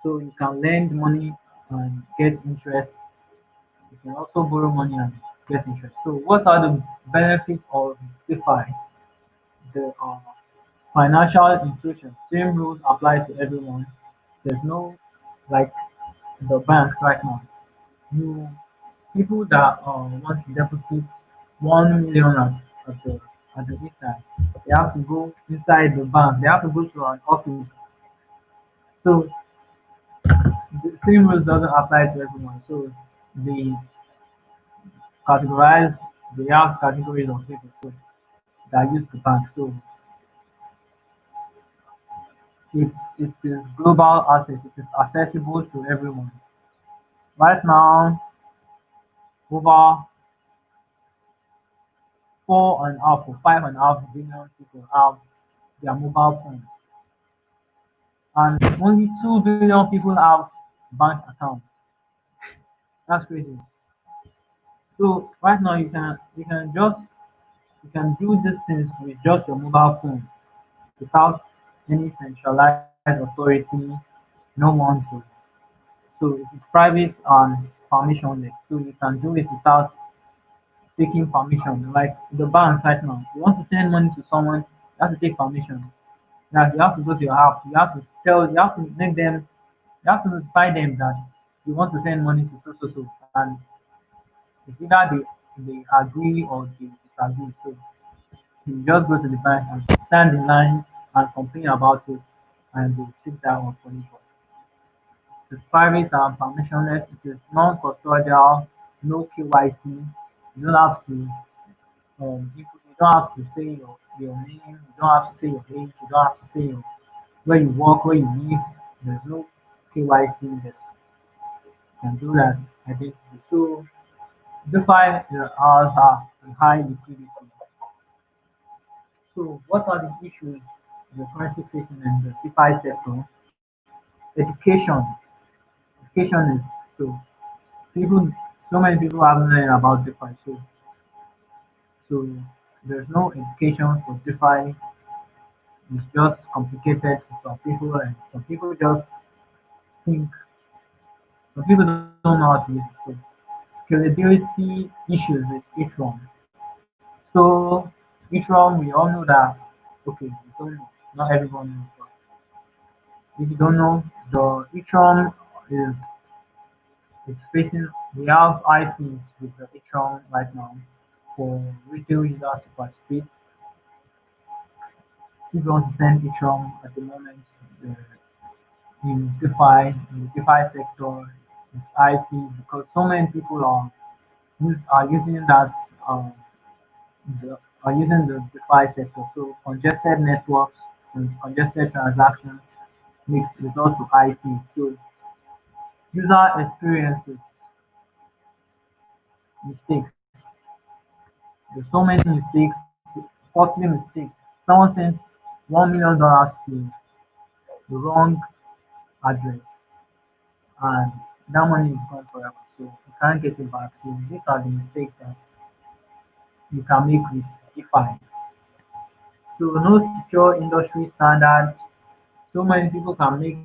So you can lend money and get interest. You can also borrow money and get interest. So what are the benefits of DeFi? The financial inclusion. Same rules apply to everyone. There's no like the banks right now. You people that want to deposit 1 million at the inside, they have to go inside the bank. They have to go to an office. So the same rules doesn't apply to everyone. So they categorize. They have categories of people that use the bank. So it is global access. It is accessible to everyone. Right now, over 4.5 or 5.5 billion people have their mobile phones, and only 2 billion people have bank accounts. That's crazy. So right now you can do these things with just your mobile phone without any centralized authority. No one to. So it's private and permissionless. So you can do it without taking permission. Like the bank right now, you want to send money to someone, you have to take permission. That you have to go to your house. You have to make them, you have to notify them that you want to send money to so, and it's either they agree or they disagree. So you just go to the bank and stand in line and complain about it, and they take that one for you. It's private and permissionless. It is non-custodial, no KYC. You don't have to you don't have to say your name. You don't have to say your age. You don't have to say where you work, where you live. There's no KYC that can do that identity. So DeFi has a high liquidity. So what are the issues the currently facing in the DeFi sector? Education. Education is so people so many people haven't learned about DeFi. So there's no education for DeFi. It's just complicated to some people and some people just think some people don't know how to use it. So scalability issues with Ethereum. So Ethereum, we all know that. Okay, we don't know. Not everyone knows. But if you don't know, the Ethereum is facing. We have IPs with the Ethereum right now for retail users to participate. If you want to send Ethereum at the moment uh, in the DeFi sector, it's IP because so many people are using that. Um, are using the DeFi sector. So congested networks and congested transactions makes result to IP. So user experiences mistakes. There's so many mistakes, costly mistakes. Someone sent $1 million to the wrong address and that money is gone forever. So you can't get it back. So these are the mistakes that you can make with DeFi. So no secure industry standards. So many people can make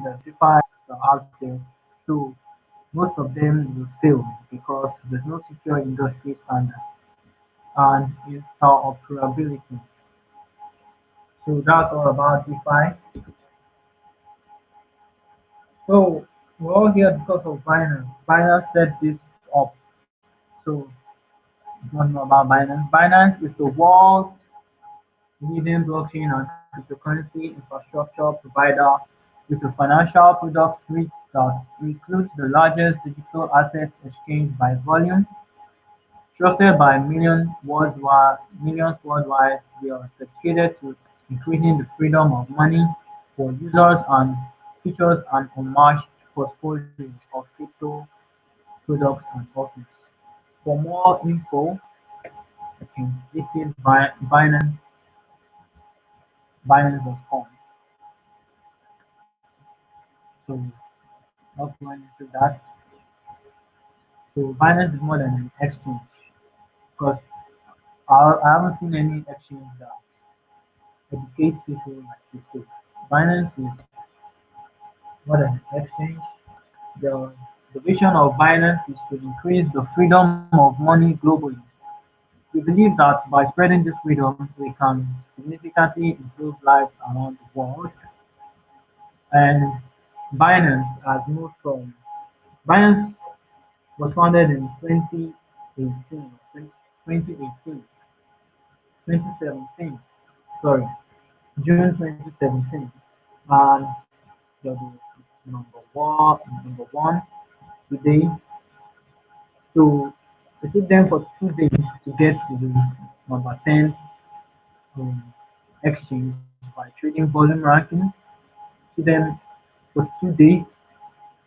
the DeFi out there. So most of them will fail because there's no secure industry standard and interoperability. So that's all about DeFi. So we're all here because of Binance. Binance set this up. So you want to know about Binance? Binance is the world's leading blockchain and cryptocurrency infrastructure provider with a financial product suite that includes the largest digital asset exchange by volume, Trusted by millions worldwide, they are dedicated to increasing the freedom of money for users and features an unmatched portfolio of crypto products and offers. For more info, you can visit Binance.com. So not going into that. So Binance is more than an exchange because I haven't seen any exchange that educates people like crypto. Binance is more than an exchange. The, the vision of Binance is to increase the freedom of money globally. We believe that by spreading this freedom, we can significantly improve lives around the world. And Binance has moved from Binance was founded in 2018, 2018, 2017, sorry, June 2017, and they're the number one today. So it took them for 2 days to get to the number 10 um, exchange by trading volume ranking. Took them for 2 days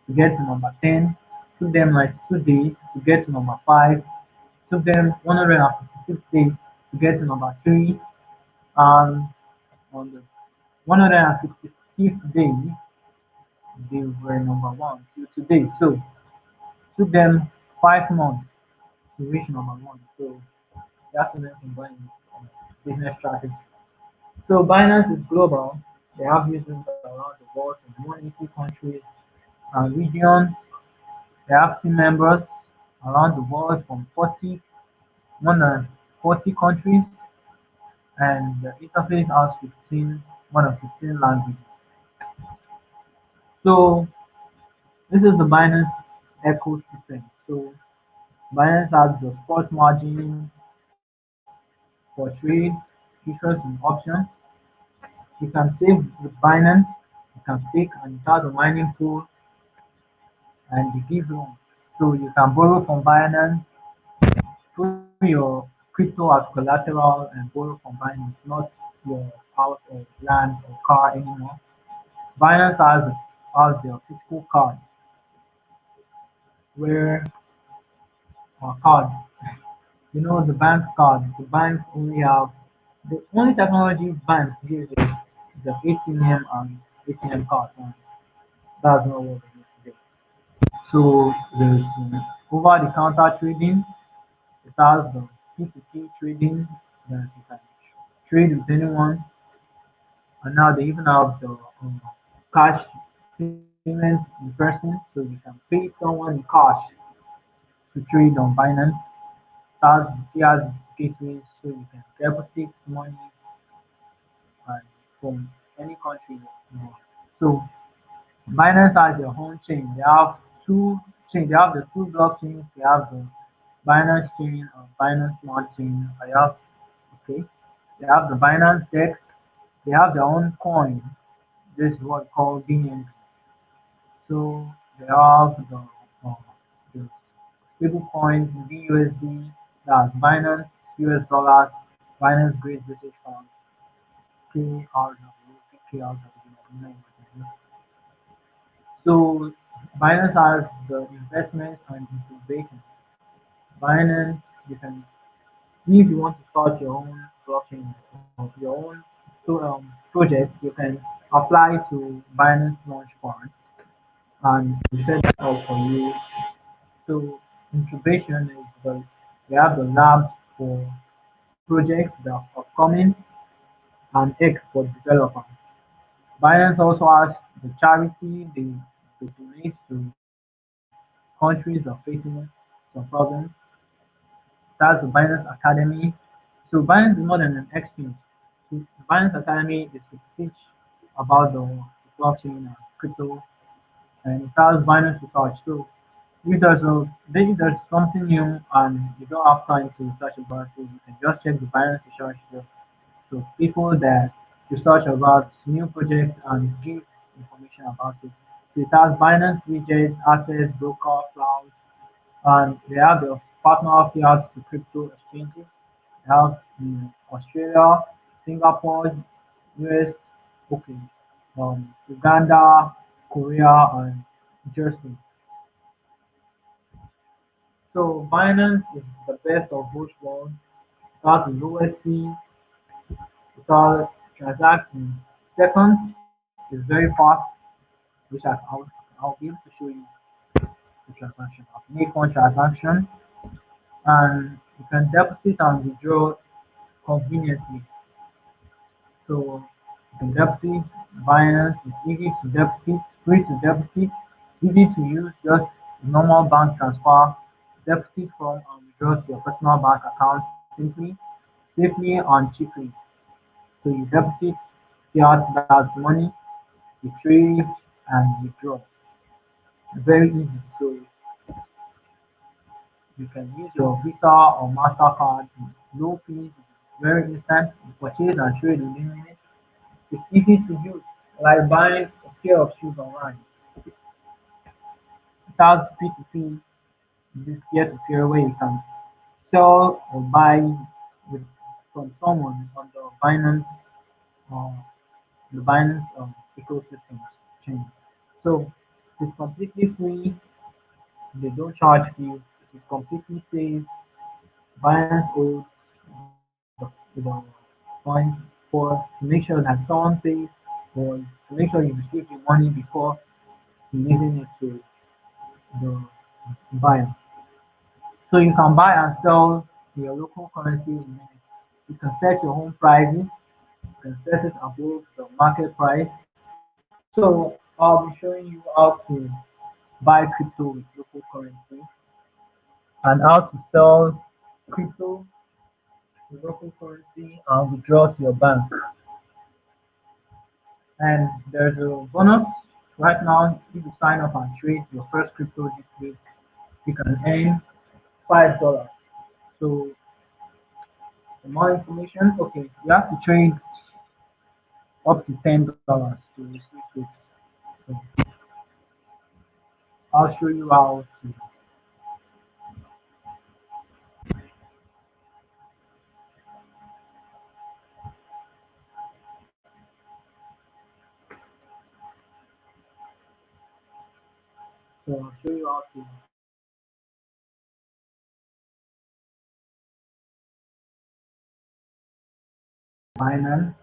to get to number 10. Took them like 2 days to get to number 5. Took them 156 days to get to number 3. And on the 165th day, they were number 1 till today. So took them 5 months to reach number 1. So that's what I'm going business strategy. So Binance is global. They have users around the world in 180 countries and regions. They have team members around the world from 40 countries, and the interface has more than 15 languages. So this is the Binance ecosystem. So Binance has the spot margin for trade, futures and options. You can save with Binance, you can stake and start a mining pool, and they give loans. So you can borrow from Binance, put your crypto as collateral and borrow from Binance, not your house or land or car anymore. Binance has their physical card where card. You know the bank card. The banks only have the only technology banks use is the ATM and ATM card. And that's not what they use today. So there's over-the-counter trading. It has the P2P trading that you can trade with anyone, and now they even have the cash payment in person, so you can pay someone in cash to trade on Binance. It has gateways, so you can deposit money from any country. So Binance has their own chain. They have two chain. They have the two blockchains. They have the Binance chain and Binance Smart chain. Okay. They have the Binance Dex. They have their own coin. This is what called BNB. So they have the stable coins BUSD, that's Binance US dollars, Binance Great British Pound, KRW, KRW. So Binance has the investment and incubation. Binance, you can if you want to start your own blockchain or your own project, you can apply to Binance Launchpad and we set that up for you. So incubation is we have the labs for projects that are upcoming and X for developers. Binance also has the charity they donate to countries that are facing some problems. That's the Binance Academy. So Binance is more than an exchange. So Binance Academy is to teach about the blockchain and crypto, and it has Binance Research. So if there's something new and you don't have time to research about it, you can just check the Binance Research there. So people that research about new projects and give information about it. So it has Binance widgets, Access, Broker, Cloud, and they have the partner fiat to crypto exchanges. We have in Australia, Singapore, US, okay, Uganda, Korea, and Jersey. So Binance is the best of both worlds. It has the lowest fee, because transacting seconds is very fast, which I'll be able to show you the transaction. I've made one transaction and you can deposit and withdraw conveniently. So you can deposit, Binance is easy to deposit, free to deposit, easy to use, just normal bank transfer, deposit from and withdraw to your personal bank account simply, safely and cheaply. So you deposit fiat, that's money, you trade and withdraw. Very easy. So you can use your Visa or MasterCard, no fees, very instant, you purchase and trade within minutes. It's easy to use, like buying a pair of shoes online. It has P2P, this peer-to-peer way you can sell or buy with, from someone on uh, the Binance ecosystem chain. So it's completely free. They don't charge fees. It's completely safe. Binance holds the point for to make sure that someone pays or to make sure you receive your money before releasing it to the buyer. So you can buy and sell your local currency in minutes. You can set your own prices. You can set it above the market price. So I'll be showing you how to buy crypto with local currency and how to sell crypto with local currency and withdraw to your bank. And there's a bonus right now. If you sign up and trade your first crypto this week, you can earn $5. So for more information, okay, you have to trade up to $10 to receive it. So I'll show you how to. So I'll show you how to Binance.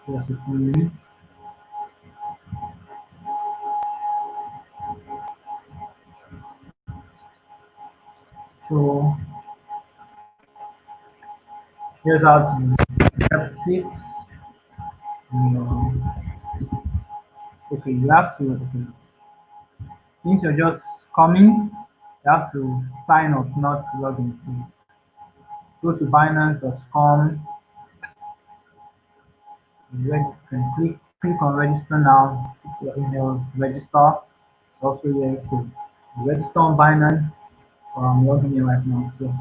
Just a few minutes. So here's how to deposit. Um, okay, you have to. Okay, since you're just coming, you have to sign up, not log in. So go to Binance.com. You can click on register now. Put your email, register. Also here to register on Binance. I'm logging in right now. So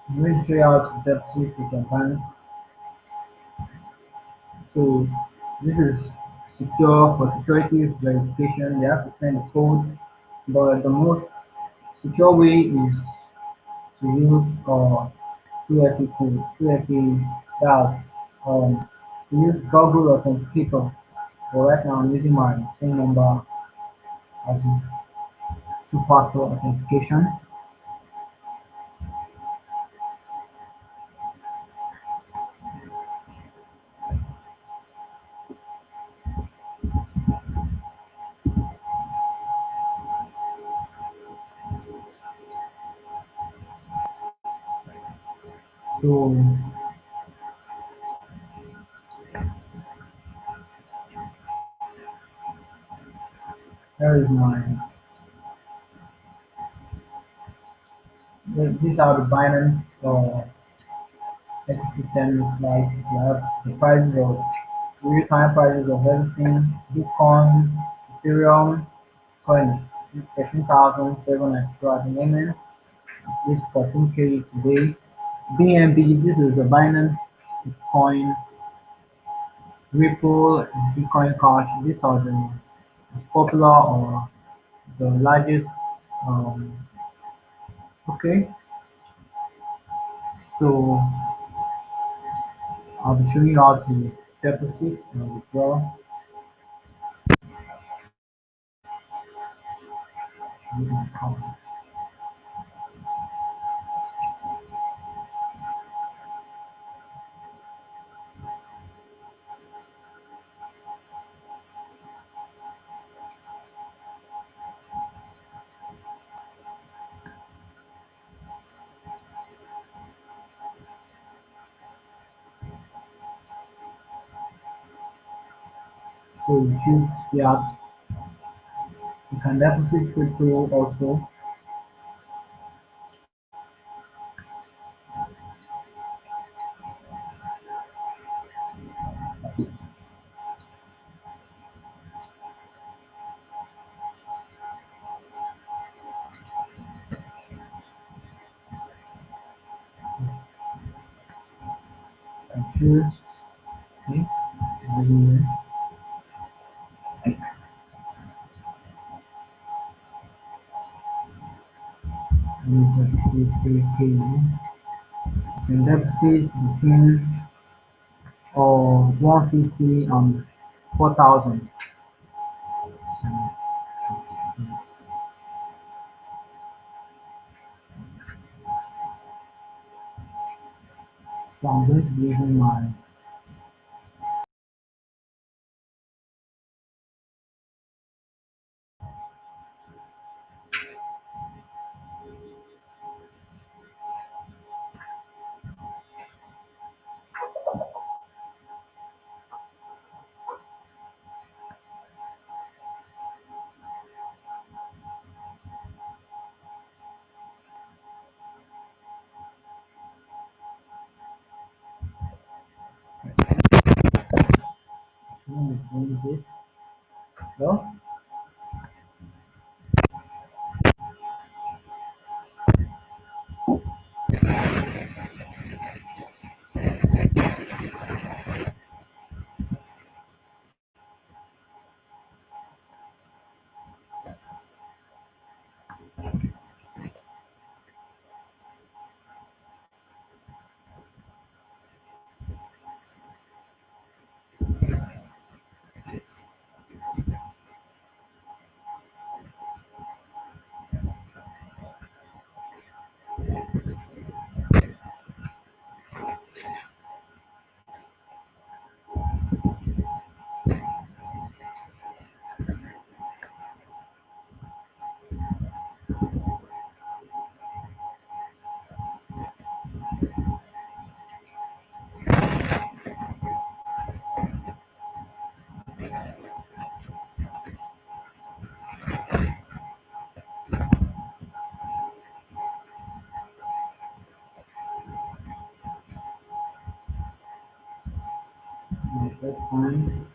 I'm going to show you how to deposit with your bank. So this is secure for security verification. They have to send a code, but the most secure way is to use 2FA code. 2FA that to use Google Authenticator. But right now I'm using my same number as a two-factor authentication. So here is my these are the Binance ecosystem like you have the prices of real time prices of everything, Bitcoin, Ethereum, coin 13,700 at the moment, this 14K today. BNB, this is the Binance Bitcoin, Ripple, Bitcoin Cash, these are the most popular or the largest. Um, okay, so I'll be showing you how to deposit and withdraw. Using account. So you choose fiat. You can deposit crypto also. And choose okay, everywhere. And you just choose 3K. You can deposit between 150 and 4,000. So I'm going to be using my phone is doing this. So my first time.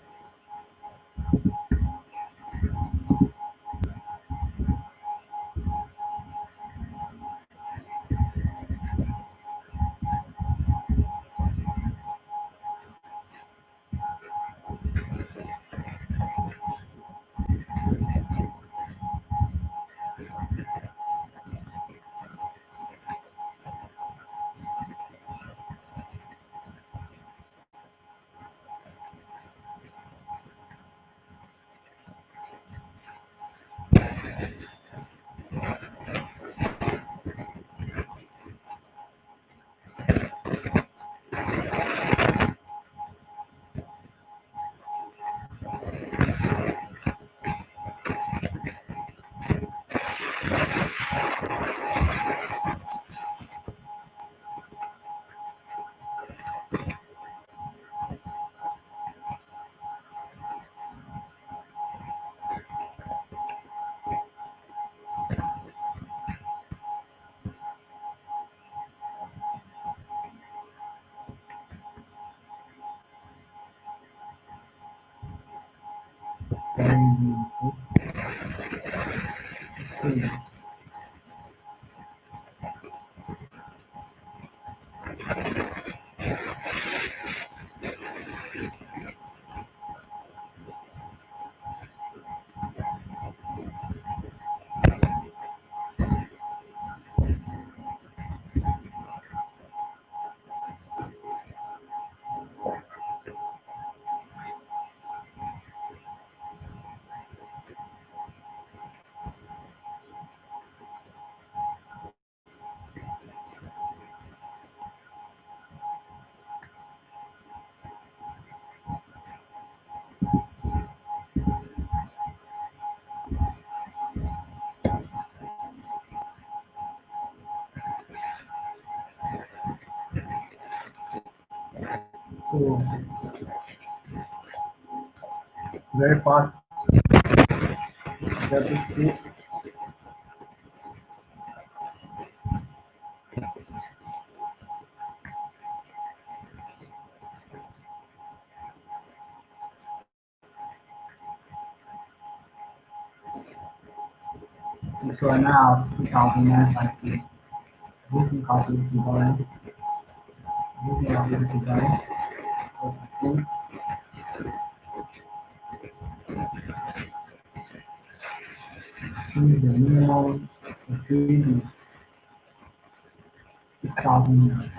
So very fast, very quick. So now 2009 using calculator design, using calculator design, okay, choose the minimum activity 6,000.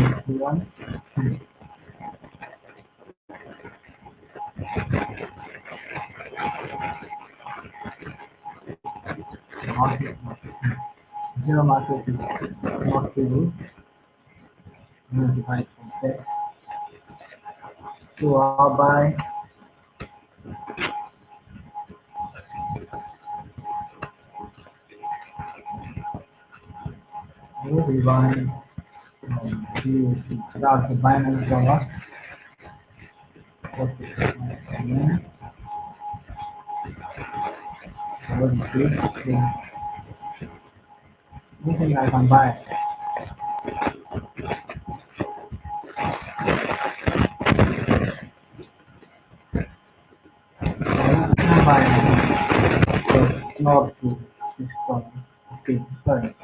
Okay, one, market, zero market is not stable, notified from text. So I'll buy, will be buying BUSD. That's the Binance dollar. Okay, again, what is this? Anything I can buy. I can buy so not to this dollar. Okay, sorry.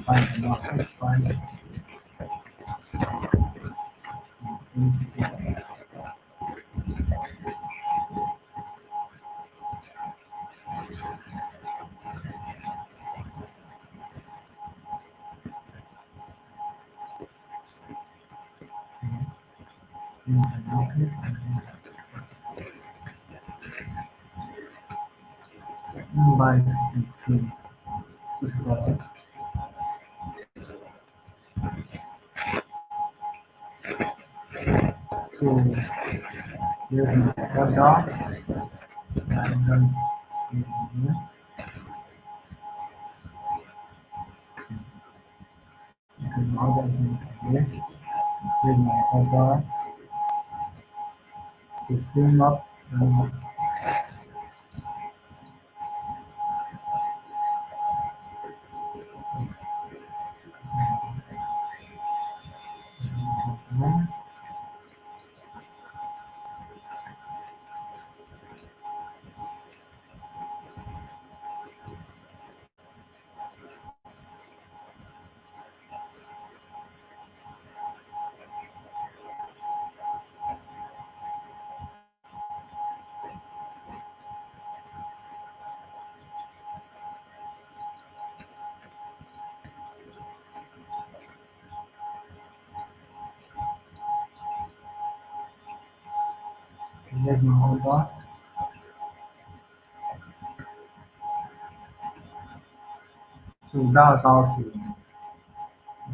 Buy the market, buy this dollar. So here's my order. And then order here. Here's my order. To fill up Here's my order. So that's how to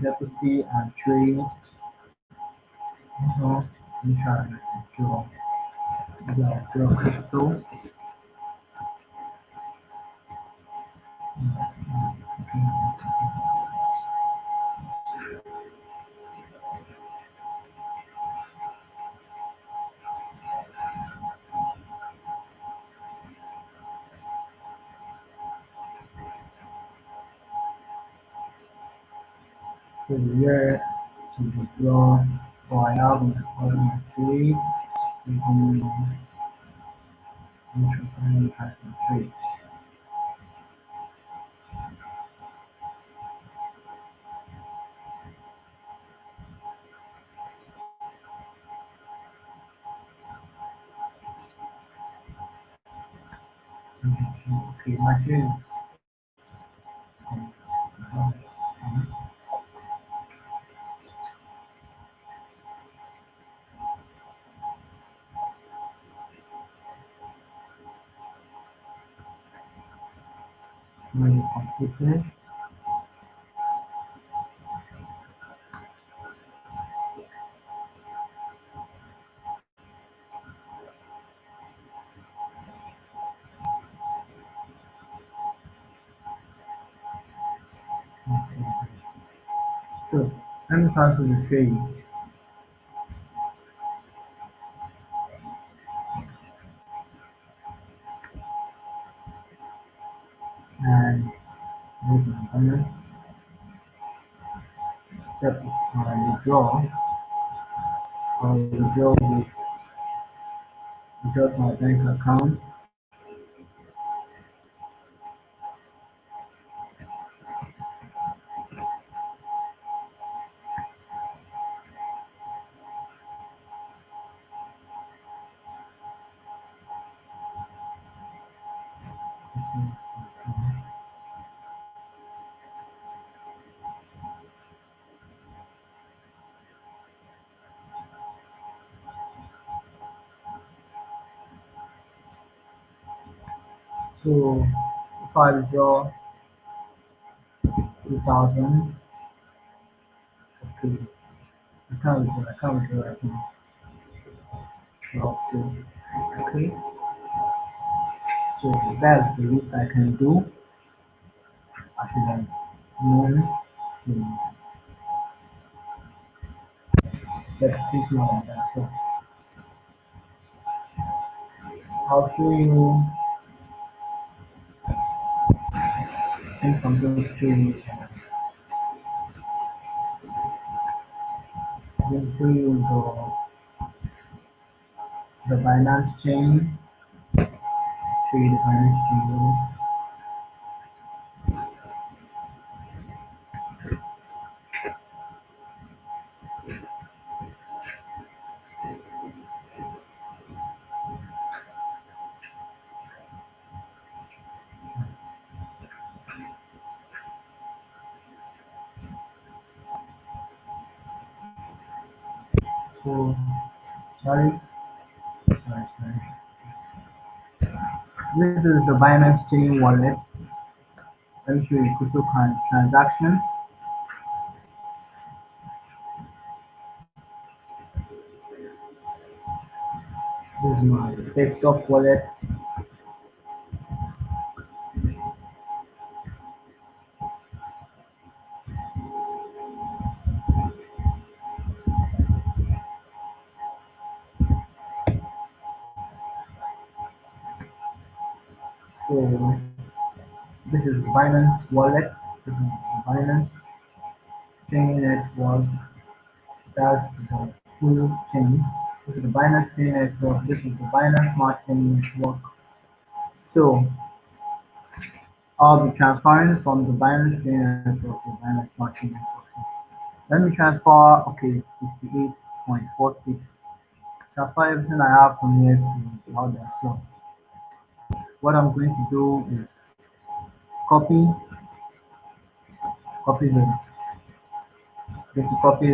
deputy and trade. Also, insurance to the crypto. So here to withdraw. So I have my trade. Mutual fund has my trade. Okay, my trade is already completed. Okay. So let me cancel the trade and make my payment. Step withdraw. Withdraw with just my bank account. So if I withdraw 2,000, okay, I can't withdraw right now. Okay, okay. So that's the least I can do. I should have known to get this more than that. So I'll show you in from those two. I'll show you the Binance chain, show you the Binance chain. So sorry, sorry. This is the Binance chain wallet. Let me show you crypto transaction. This is my desktop wallet. So this is Binance wallet. This is Binance chain network. That's the full chain. This is the Binance chain network. This is the Binance Smart Chain network. So I'll be transferring from the Binance chain network to Binance Smart Chain network. Let me transfer. Okay, 68.46. Transfer everything I have from here to the other. So what I'm going to do is copy, copy the, just copy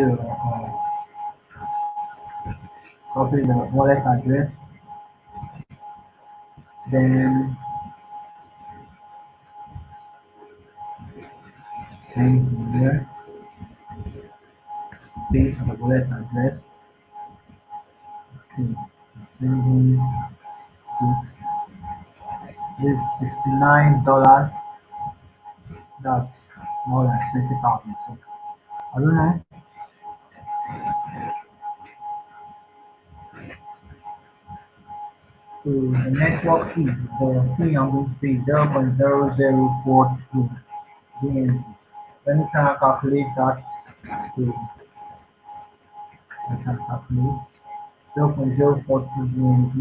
the wallet address. Then send here, paste the wallet address. Okay, sending this $69. That's more than 20,000. So I don't know. So the network fee, the fee I'm going to pay 0.0042 DNC. Let me try and calculate that. So I can calculate 0.042 DNC.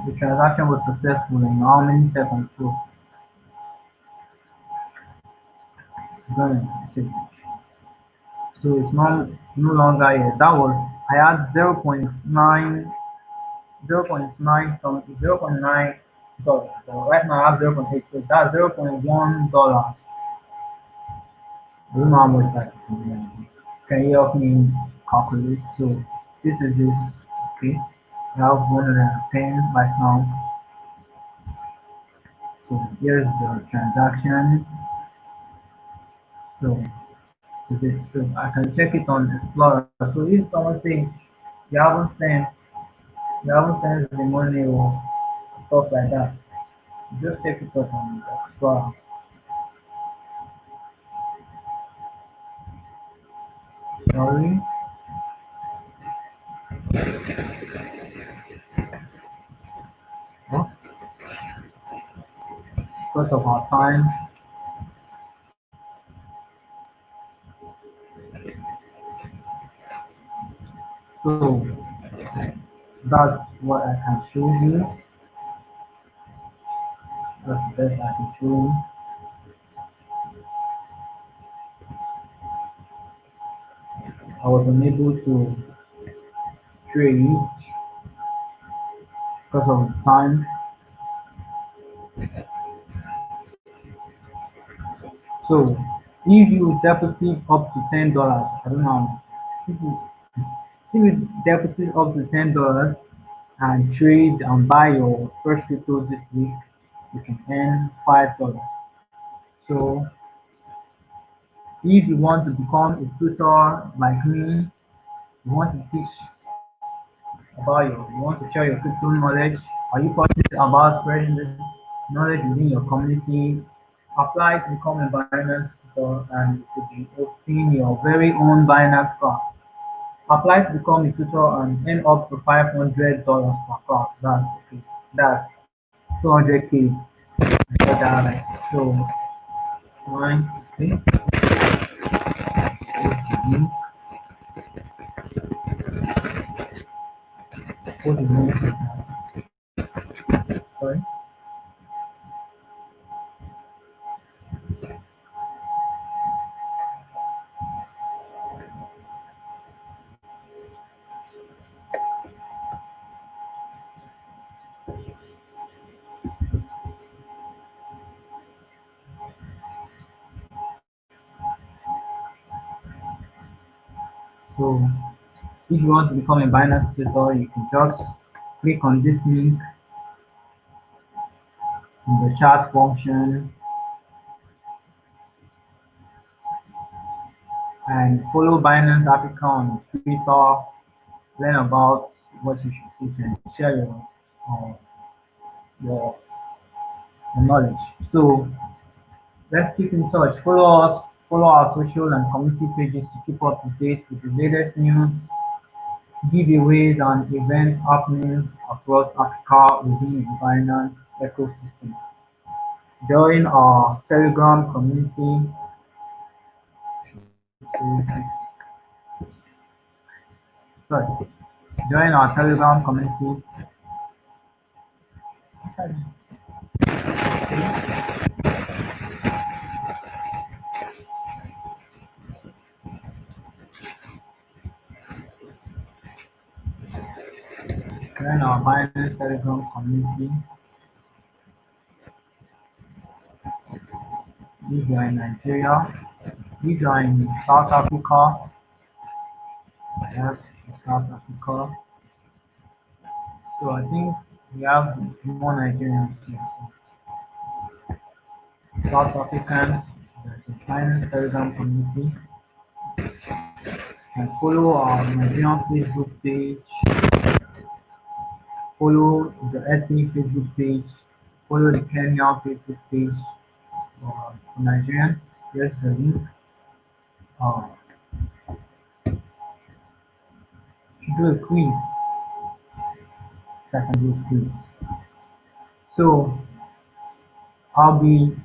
The transaction was successful in how many seconds? So going to so it's not no longer here. That was I had 0.9 some $0.9. So right now I have 0.8. So that's $0.1. I don't know how much that is. Can you help me calculate? So this is it. Okay. I have 110 right now. So here's the transaction. So so I can check it on Explorer. So if someone says you haven't sent you haven't sent the money or stuff like that, just check it out on Explorer. Sorry, huh? Because of our time. So that's what I can show you. That's the best I can show you. I was unable to trade because of the time. So if you deposit up to $10, I don't know. If you, if you deposit up to $10 and trade and buy your first crypto this week, you can earn $5. So if you want to become a tutor like me, you want to teach about you want to share your crypto knowledge, are you passionate about spreading this knowledge within your community? Apply to become a Binance tutor and you could be hosting your very own Binance class. Apply to become a tutor and earn up to $500 per class. That's okay. That's 200K per dollar. So one, okay, what is the sorry? So if you want to become a Binance tutor, you can just click on this link in the chat function and follow Binance Africa on Twitter, learn about what you should teach and share uh, your, your knowledge. So let's keep in touch. Follow us, follow our social and community pages to keep up to date with the latest news, giveaways and events happening across Africa within the Binance ecosystem. Join our Telegram community. Sorry, join our Telegram community. Join our Binance Telegram community. if you are in Nigeria, if you are in South Africa, yes, South Africa. So I think we have more Nigerians here. So South Africans, there's a Chinese Telegram community. You can follow our Nigerian Facebook page, follow the ethnic Facebook page, follow the Kenyan Facebook page for Nigerians. Here's the link. Uh, to do a quiz, second do a quiz. So I'll be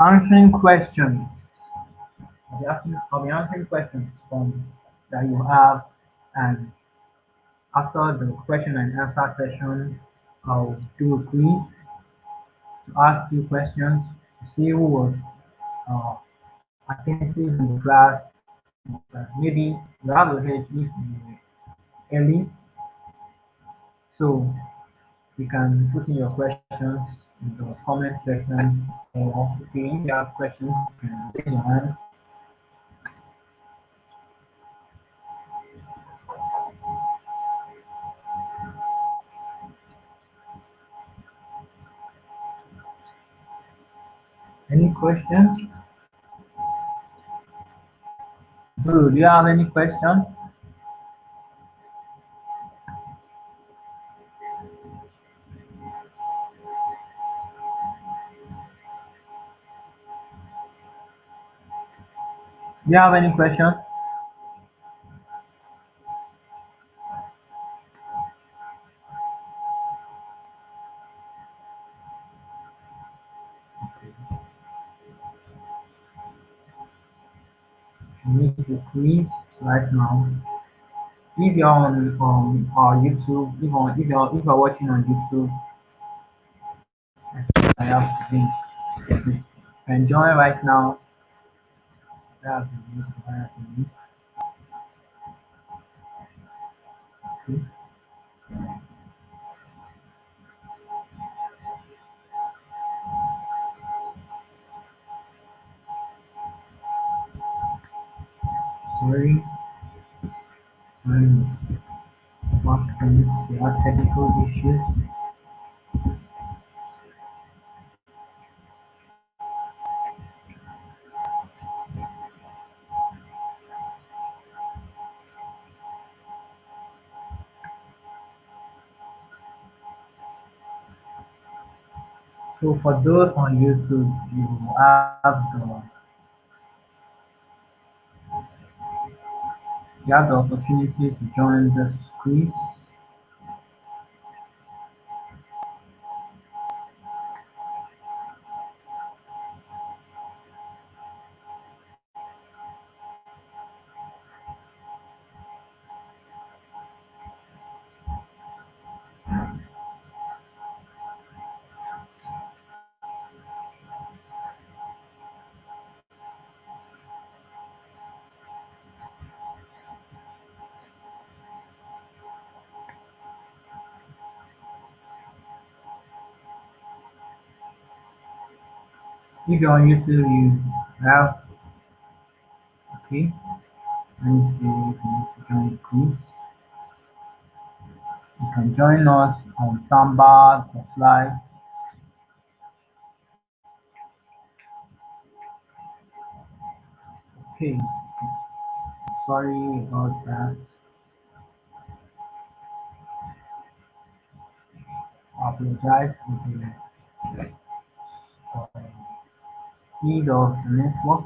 answering questions. I'll be answering questions that you have, and after the question and answer session, I'll do a quiz to ask you questions to see who was uh, attentive in the class. Maybe you have a head if you were early, so you can put in your questions in the comment section, or if you have questions, you can raise your hand. Any questions? Do you have any questions? Do you have any questions? You need the quiz right now. If you're on our YouTube, if you're watching on YouTube, I have the link. You can join right now. I have the link. I have the link. Okay. Sorry, I'm not connected. There are technical issues. So for those on YouTube, you have the opportunity to join the quiz. If you're on YouTube, you have okay. Let me see if you need to join the quiz. You can join us on Samba, Live. Okay, sorry about that. I apologize for the speed of the network.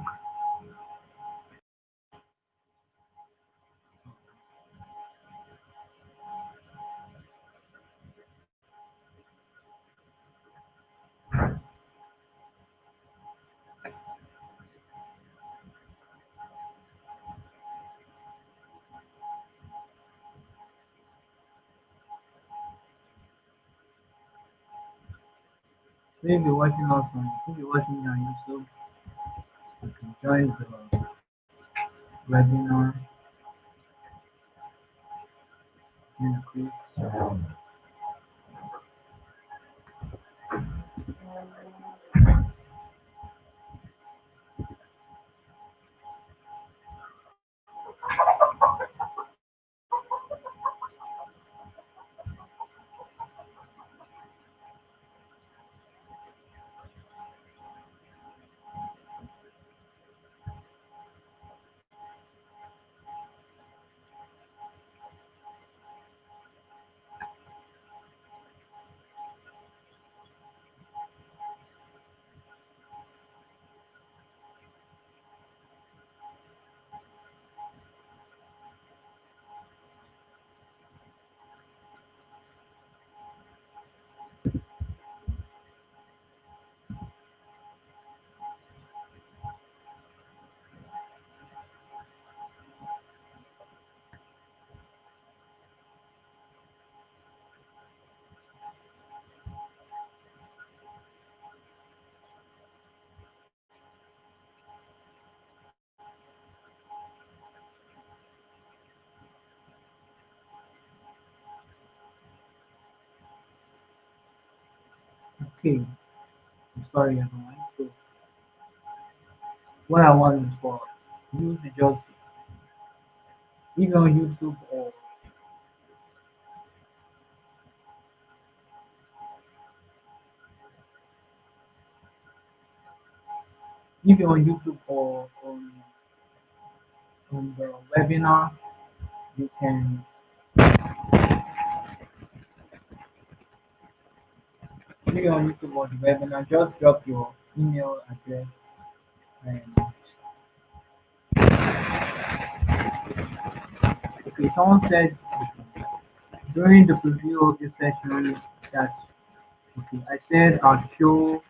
So if you're watching me on YouTube, you can join the webinar in the quiz. Okay, I'm sorry everyone. So what I want is for you to just either on YouTube or either on YouTube or on the webinar, you can either on YouTube or the webinar, just drop your email address and okay, someone said during the preview of the session that okay, I said I'll show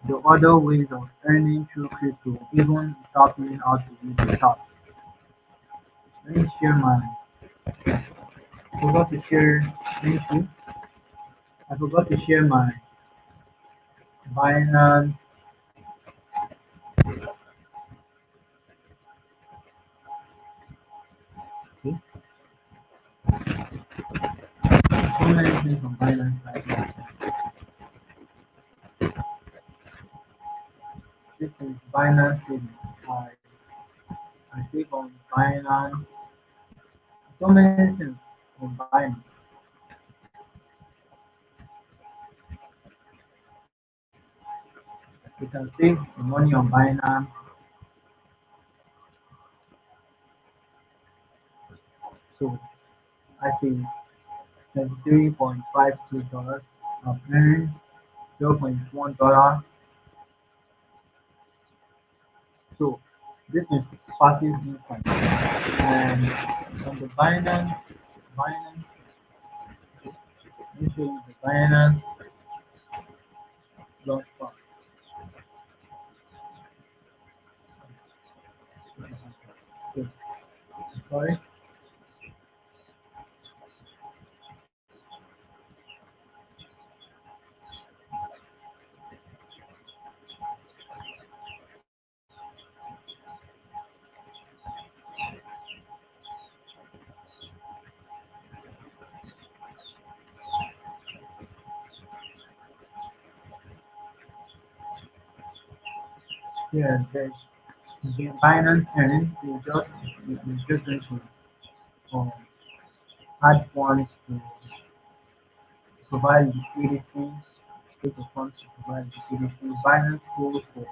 the other ways of earning through crypto even without knowing how to use the chart. Let me share my I forgot to share thank you. I forgot to share my Binance. Okay. So many things on Binance right now. This is Binance trading. I click on Binance. So many things on Binance. You can save the money on Binance. So I see $73.52. I've earned $0.1. So this is passive income. And on the Binance, this is the Binance Launchpad. So, sorry. Here, there's the Binance earnings. You just going to add funds to provide liquidity, take the funds to provide liquidity. Binance goes for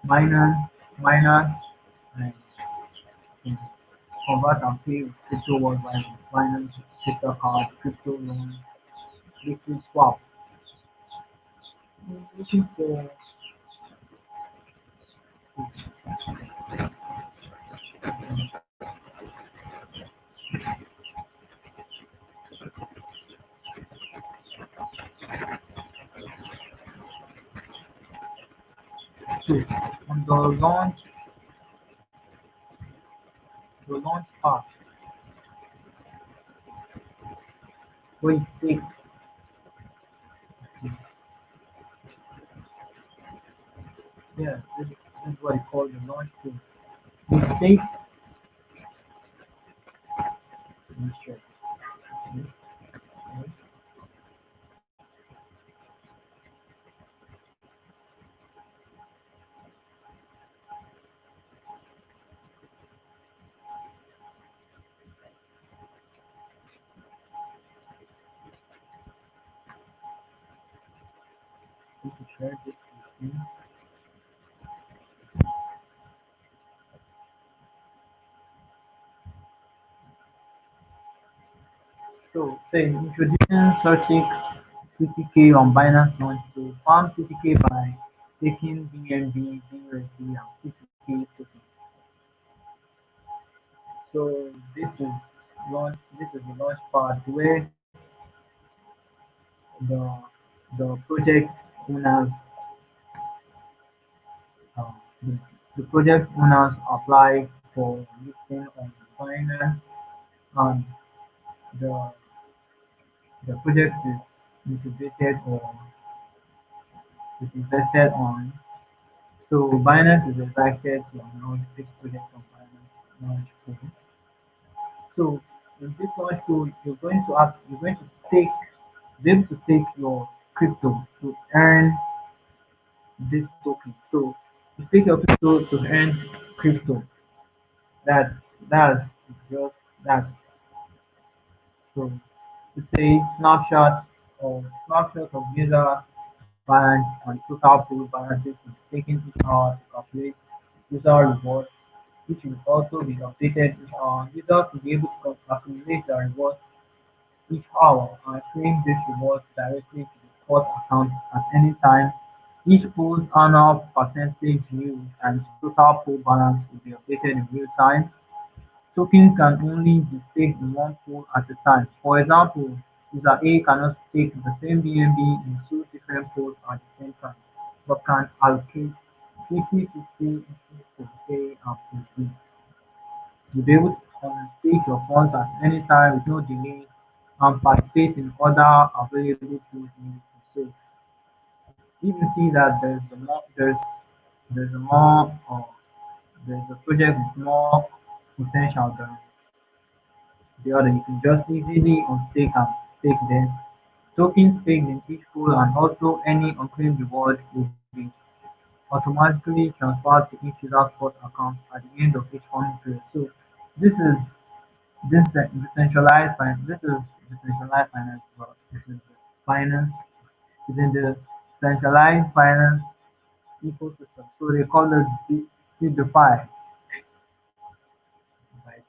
miners, miners, and can convert and pay with crypto worldwide. Binance, crypto card, crypto loan, liquid swap. Looking for so on the launch part where you take yeah, this is what you call the launch tool. You take let me share this. Okay, you can share this with me. So say introducing searching 50k on Binance launch to farm 50k by taking BNB, BUSD and 50k token. So this is the launch part where the the project owners uh, the, the project owners apply for listing on Binance and the the project is incubated or is invested on. So Binance is excited to announce this project on Binance Launch Pool. So in this launch pool, you're going to take be able to take your crypto to earn this token. So you stake your crypto to earn crypto. That that's just that. So it's a snapshot of user balance and total pool balances is taken each hour to calculate user reward, which will also be updated each hour. Users will be able to accumulate their rewards each hour and claim these rewards directly to the spot account at any time. Each pool's annual percentage yield and total pool balance will be updated in real time. Tokens can only be staked in one pool at a time. For example, user A cannot stake the same BNB in two different pools at the same time, but can allocate 50-50 equal to A and pool B. You'll be able to stake your funds at any time with no delay and participate in other available pools immediately. So if you see that there's a more there's a project with more potential than the other, you can just easily unstake and stake them. Tokens staked in each pool and also any unclaimed reward will be automatically transferred to each user's spot account at the end of each funding period. So this is decentralized finance. This is decentralized finance. Well, this is finance within the centralized finance ecosystem. So they call it DeFi by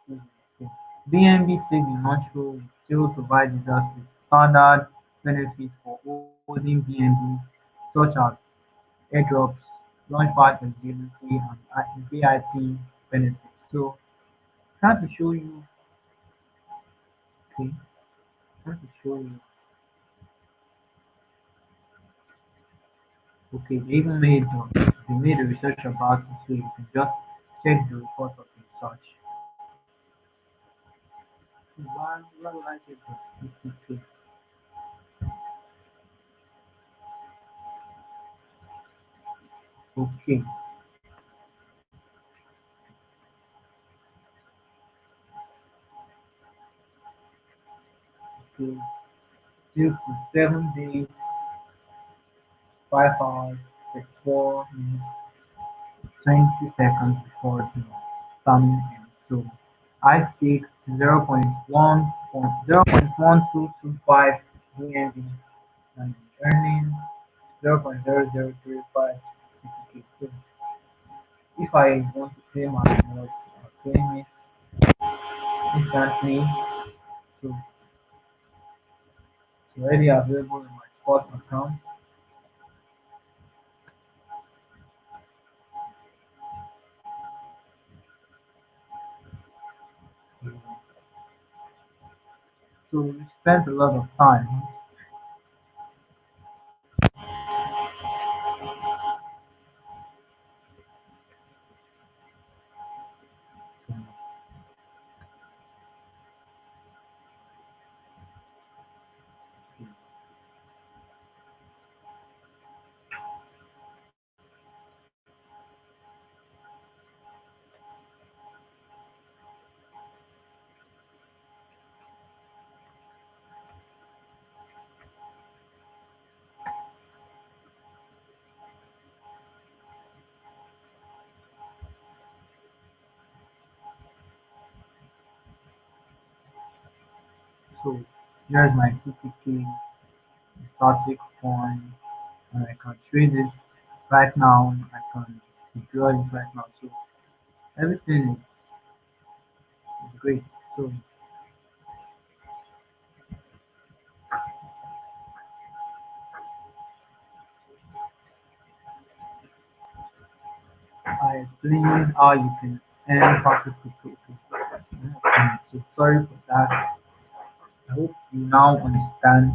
CBDC. BNB stake in Montreux will still provide users with standard benefits for holding BNB, such as airdrops, launchpad eligibility, and VIP benefits. So trying to show you, okay, trying to show you, okay, they made a research about it, so you can just check the report of the research. Why would I take this? Okay, okay, due to 7 days, 5 hours, 4 minutes, 20 seconds before the timing ends. So I take 0.1225 BNB and earning 0.0035 CPK. So if I want to claim my reward, I'll claim it instantly. So it's already available in my spot account. So we spent a lot of time. So here's my CPK static coin, and I can trade it right now. I can withdraw it right now. So everything is great. So I explained how you can earn passive crypto. So sorry for that. I hope you now understand.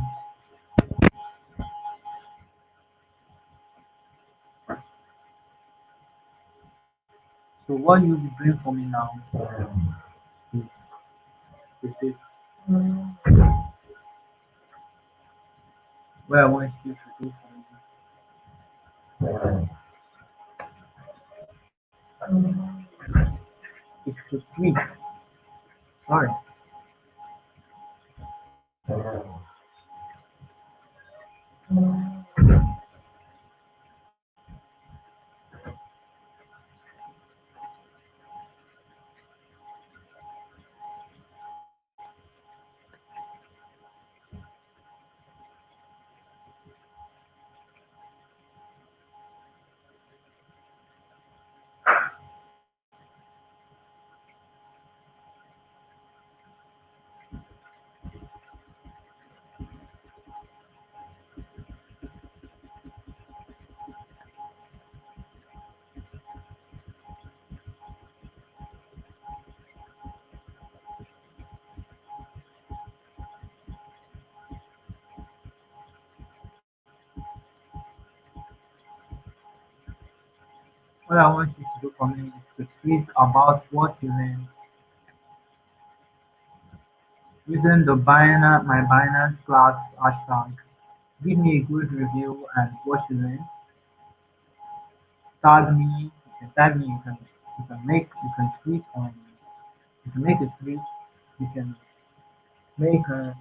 So what you'll be doing for me now is, this what I want you to do for me is to tweet. Sorry. What I want you to do for me is to speak about what you learned using the my Binance class hashtag. Give me a good review and what you learned. Tag me. You can tag me. You can tweet you can make a tweet. You can make a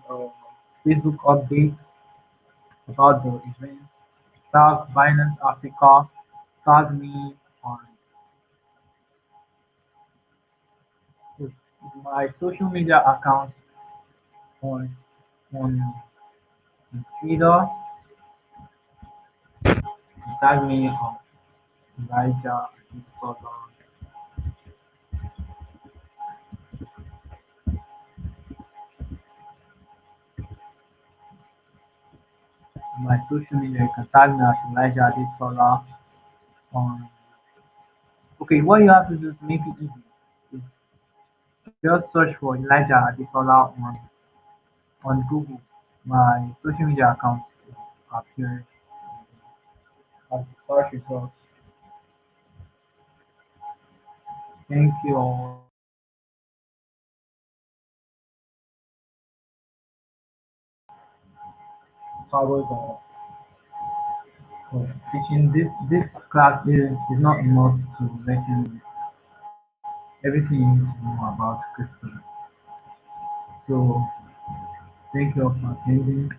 Facebook update about the event. Tag Binance Africa. Tag me on my social media accounts on on Twitter. Tag me on Elijah Adesola. On my social media, you can tag me as Elijah Adesola. On okay, what you have to do to make it easy is just search for Elijah Adesola on Google. My social media account will appear as the search results. Thank you all. Powers of teaching. This class is not enough to let you know everything you need to know about crypto. So thank you all for attending.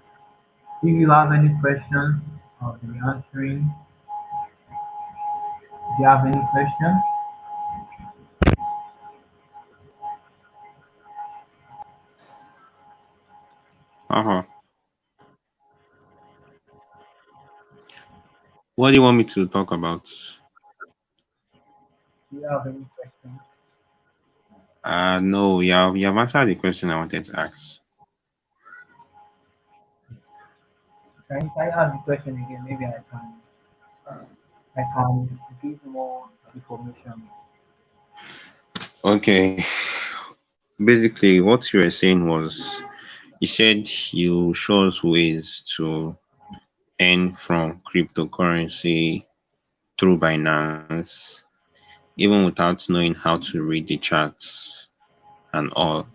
If you have any questions, I'll be answering. If you have any questions, Uh-huh. What do you want me to talk about? if you have any questions, No, you have answered the question I wanted to ask. can you ask the question again? Maybe I can give more information. Okay. Basically, what you were saying was you said you show us ways to earn from cryptocurrency through Binance, even without knowing how to read the charts and all.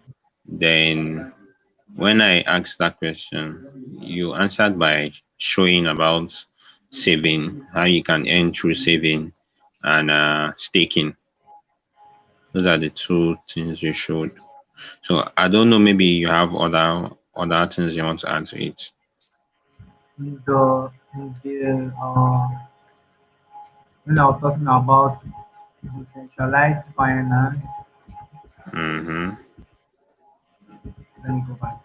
Then when I asked that question, you answered by showing about saving, how you can earn through saving and staking. Those are the two things you showed. So I don't know, maybe you have other things you want to add to it. In the when I was talking about decentralized finance, Mm-hmm. let me go back.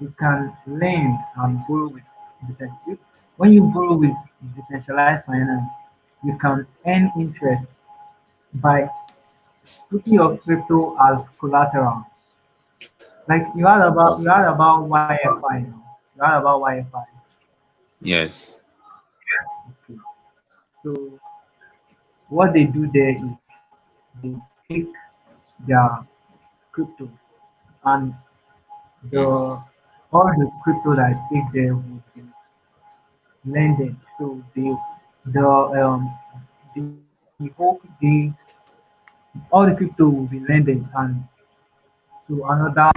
You can lend and borrow with when you borrow with decentralized finance, you can earn interest by putting your crypto as collateral. Like you heard about YFI now. You heard about YFI. Yes. Okay. So what they do there is they take their crypto and the Mm. all the crypto that I take there will be lended. So the the whole all the crypto will be lended and to another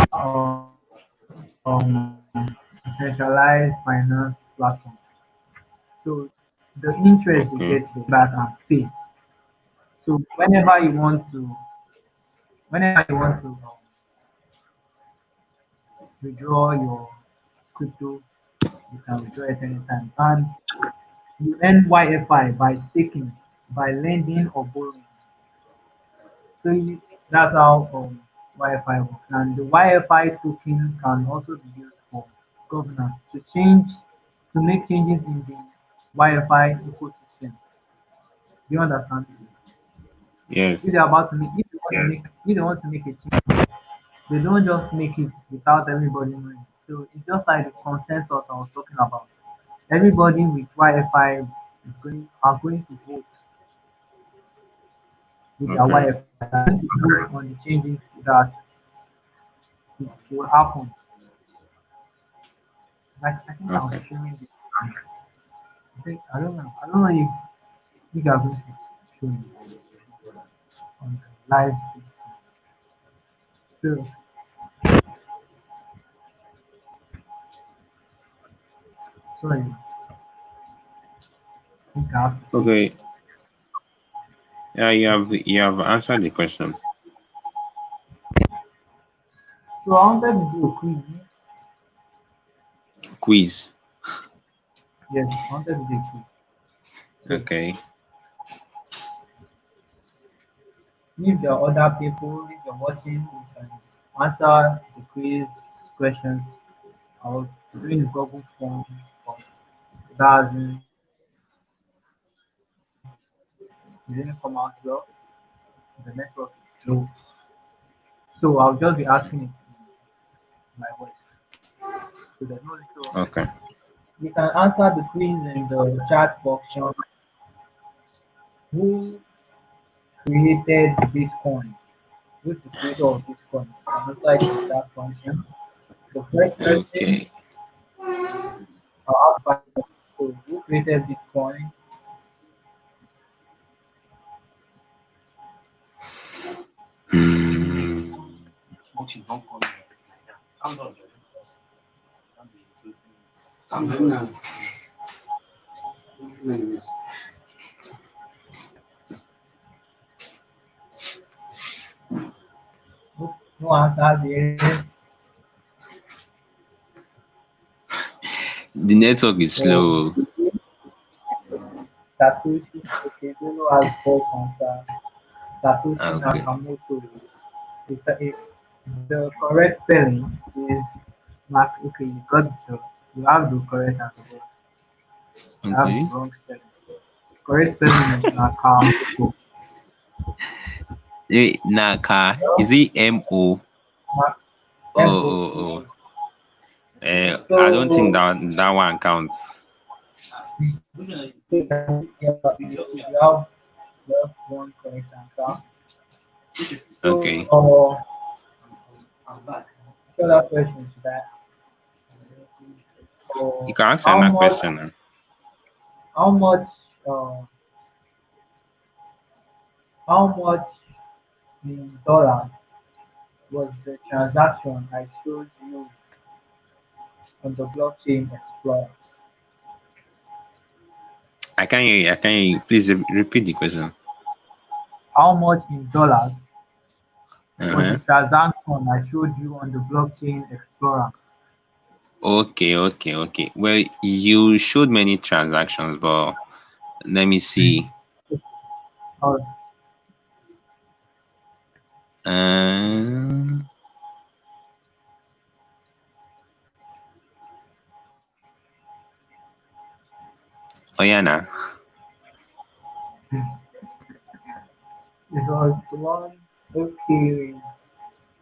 decentralized finance platform. So the interest they get Okay. there back and pay. So whenever you want to withdraw your crypto, you can withdraw it anytime. And you earn YFI by staking, by lending or borrowing. So that's how YFI works. And the YFI token can also be used for governance to make changes in the YFI ecosystem. Do you understand? If they're Yes. about to make, if they want to make a change, they don't just make it without everybody knowing. So it's just like the consensus I was talking about. Everybody with YFI are going to vote with their Okay. YFI. They're going to vote on the changes that will happen. Like I think I was Okay. sharing this. I think I don't know. I don't know if you guys are going to show me on the live. So sorry, I think I have to take. Okay. Yeah, you have answered the question. So I wanted to do a quiz. Quiz. Yes, I wanted to do a quiz. So Okay. if there are other people, if you're watching, you can answer the quiz questions. I was doing Google form, but that didn't come out well. The network is slow. So I'll just be asking it in my voice. So there's no little. Okay. You can answer the quiz in the chat box. Who created Bitcoin? Who's the creator of Bitcoin? You can answer it in that function. The first person, Okay. I'll ask five questions. So who created Bitcoin? Hmm. Who answered it? The network is So slow. Satoshi, okay, Dolo has first answer. Satoshi Okay. Nakamoto. The correct spelling is Mark. Okay, you got you have the correct answer, but you have the Okay. wrong spelling. Correct spelling is Nakamoto. Naka. Well, Is it M-O? Mark Oh, oh, MOTO. oh. I don't think So that one counts. you have one correct answer. So, Okay. further questions to that. You Uh, can ask how another much, question now. how much, uh, how much in dollars was the transaction I showed you on the blockchain explorer? I can't hear you. I can't hear you. Please repeat the question. How much in dollars was the Uh-huh. transaction I showed you on the blockchain explorer? Okay, okay, okay. Well, you showed many transactions, but let me see. Uh, Um, oh yeah, nah. it was one. Okay,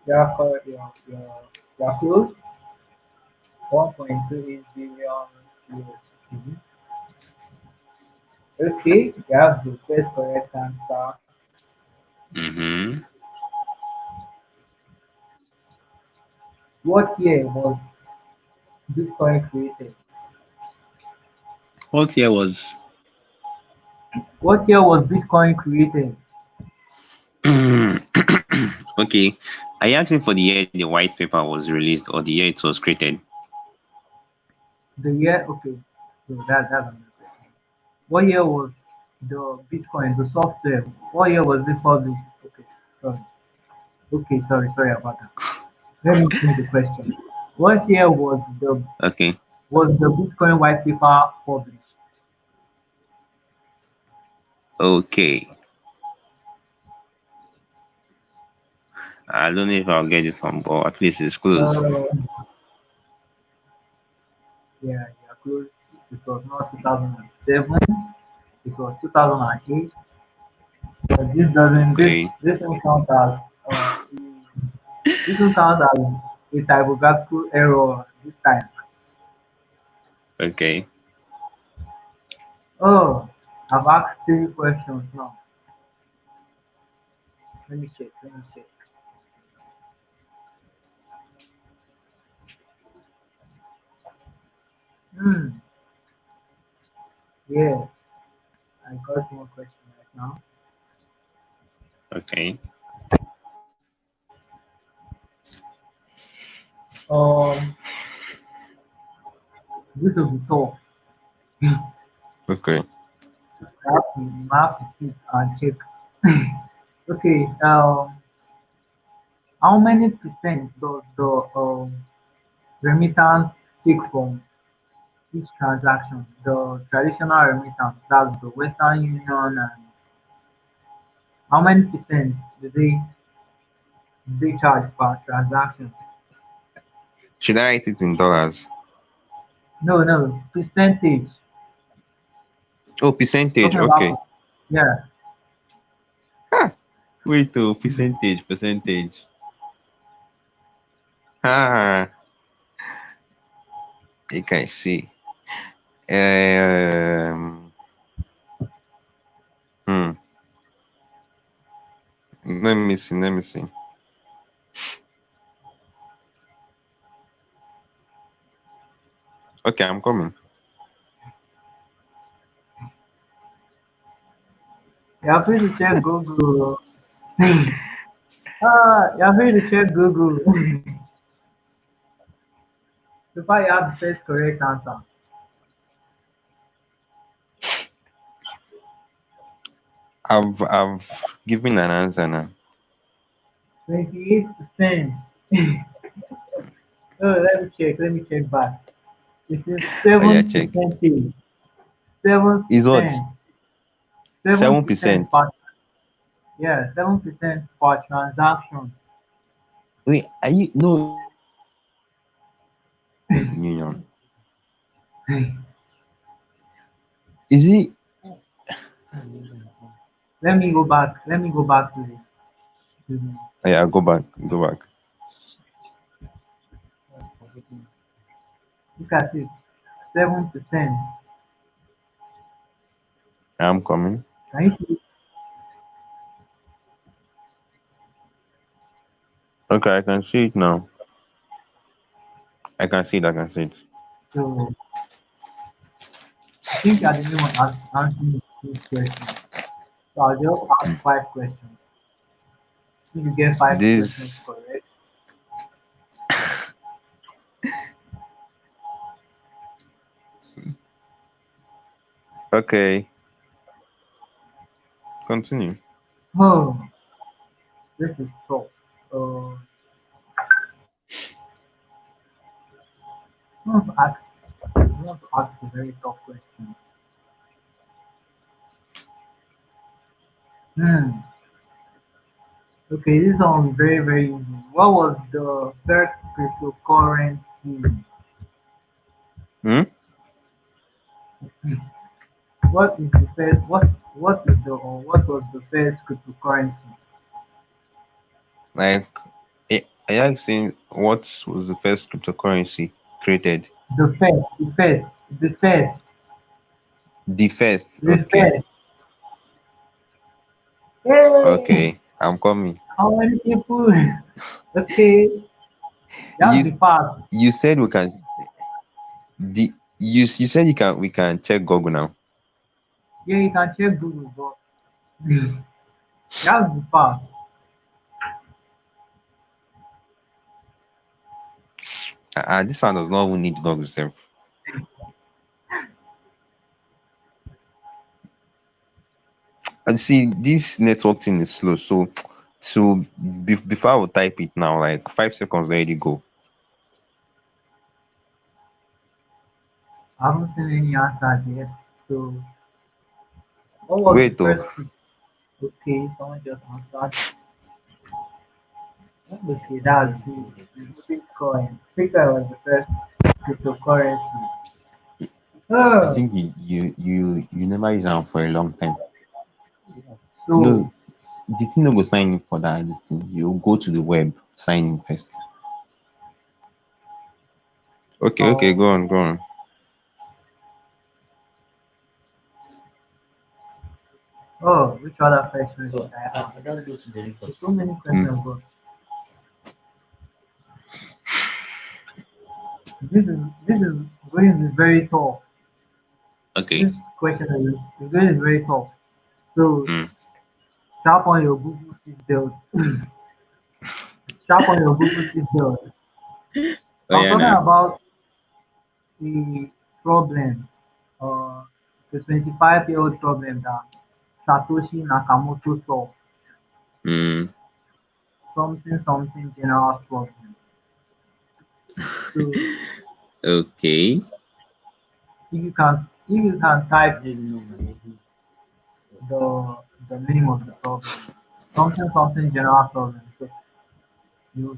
you're close. 1.28 billion USD. Okay, you have the first correct answer. Mm-hmm. What year was Bitcoin created? What year was? What year was Bitcoin created? Okay. Are you asking for the year the white paper was released or the year it was created? The year, okay. So that's another question. What year was the Bitcoin, the software? What year was it published? Okay, sorry. Okay, sorry about that. Let me change the question. What year Okay. was the Bitcoin white paper published? Okay. I don't know if I'll get this one, but at least it's close. Uh, yeah, yeah, close. It was not 2007. It was 2008. But this doesn't Okay. this don't count as this don't count as a typographical error this time. Okay. Oh, I've asked three questions now. Let me check. Let me check. Hmm. Yeah, I got one question right now. Okay. Um, this will be tough. Okay. I have to sit and check. Okay, how many percent does the remittance take from each transaction? The traditional remittance, that's the Western Union, and how many percent do they charge per transaction? Should I write it in dollars? No, no, percentage. Oh, percentage. Talking Okay. about, yeah, Ah, wait, oh, percentage. Ah, you can see. Um, hmm. Let me see. Okay, I'm coming. you're free to check Google. You're free to check Google. So far, you have the first correct answer. I've given an answer now. 28%. Oh, let me check back. It is Oh yeah, seven check. percentage. Seven Is what? percent. Seven Seven percent percent. per, yeah, 7% per transaction. Wait, are you no union? Is it? Let me go back to this. Oh, yeah, go back. Go back. Look at it. 7%. I'm coming. Can you see? Okay, I can see it now. I can see it. I can see it. So I think I didn't want to answer this question. So I'll just ask 5 questions. If you get 5 questions This. correct, Okay, continue. oh, this is tough. Uh, I want to ask, I want to ask a very tough question. Hmm. Okay, this one is very, very easy. What was the first cryptocurrency? Hmm? What is the first? What is the or what was the first cryptocurrency? Like, are you asking what was the first cryptocurrency created? The first, The first. the Okay. first. Hey, Okay, I'm coming. how many people? Okay, that's You the fast. you said we can the you said you can we can check Google now. Yeah, you can check Google, but that's the fast. This one does not even need Google itself. And see, this network thing is slow. So before I will type it now, like 5 seconds already go. I haven't seen any answers yet. So, what was the Wait, oh, first? Okay, someone just answered. Okay, that's the Bitcoin. Bitcoin was the first cryptocurrency. I Oh, think you never use them for a long time. so No, the thing no go sign in for that. This thing you go to the web, sign in first. Okay, go on. which other questions did I have? There's so many Hmm. questions, but this is going to be very tough. Okay. This question is very, very tough. So Mm. sharp on your Google seatbelt. Sharp on your Google seatbelt. Oh I'm yeah, talking now. about the problem, uh, the 25-year-old problem that Satoshi Nakamoto solved. Mm. Something general problem. So Okay. if you can type the name of the problem, something general problem. So you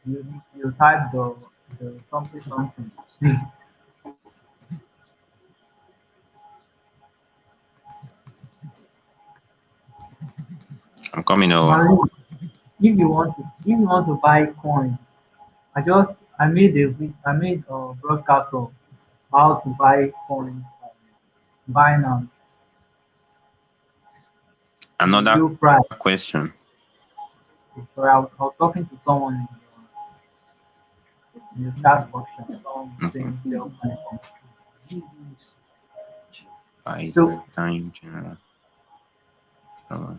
you type the something. See, I'm coming over. Marie, if you want to buy coin, I made a broadcast of how to buy coins on Binance, the Another real price. question. So I was talking to someone in the chat function, someone Mm-hmm. saying sell coin. So Pfizer, time general. Uh,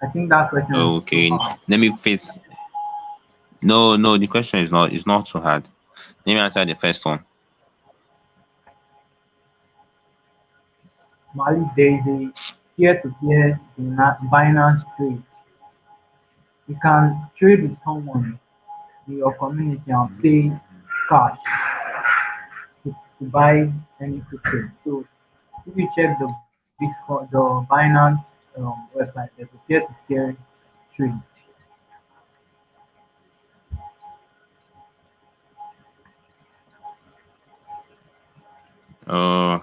I think that question is too okay. hard. Let me face. No, no. The question is not too hard. Let me answer the first one. Mali, there is a peer-to-peer Binance trade. You can trade with someone in your community and pay cash to buy any crypto. So if you check the Binance website, there's a peer-to-peer trade. Uh,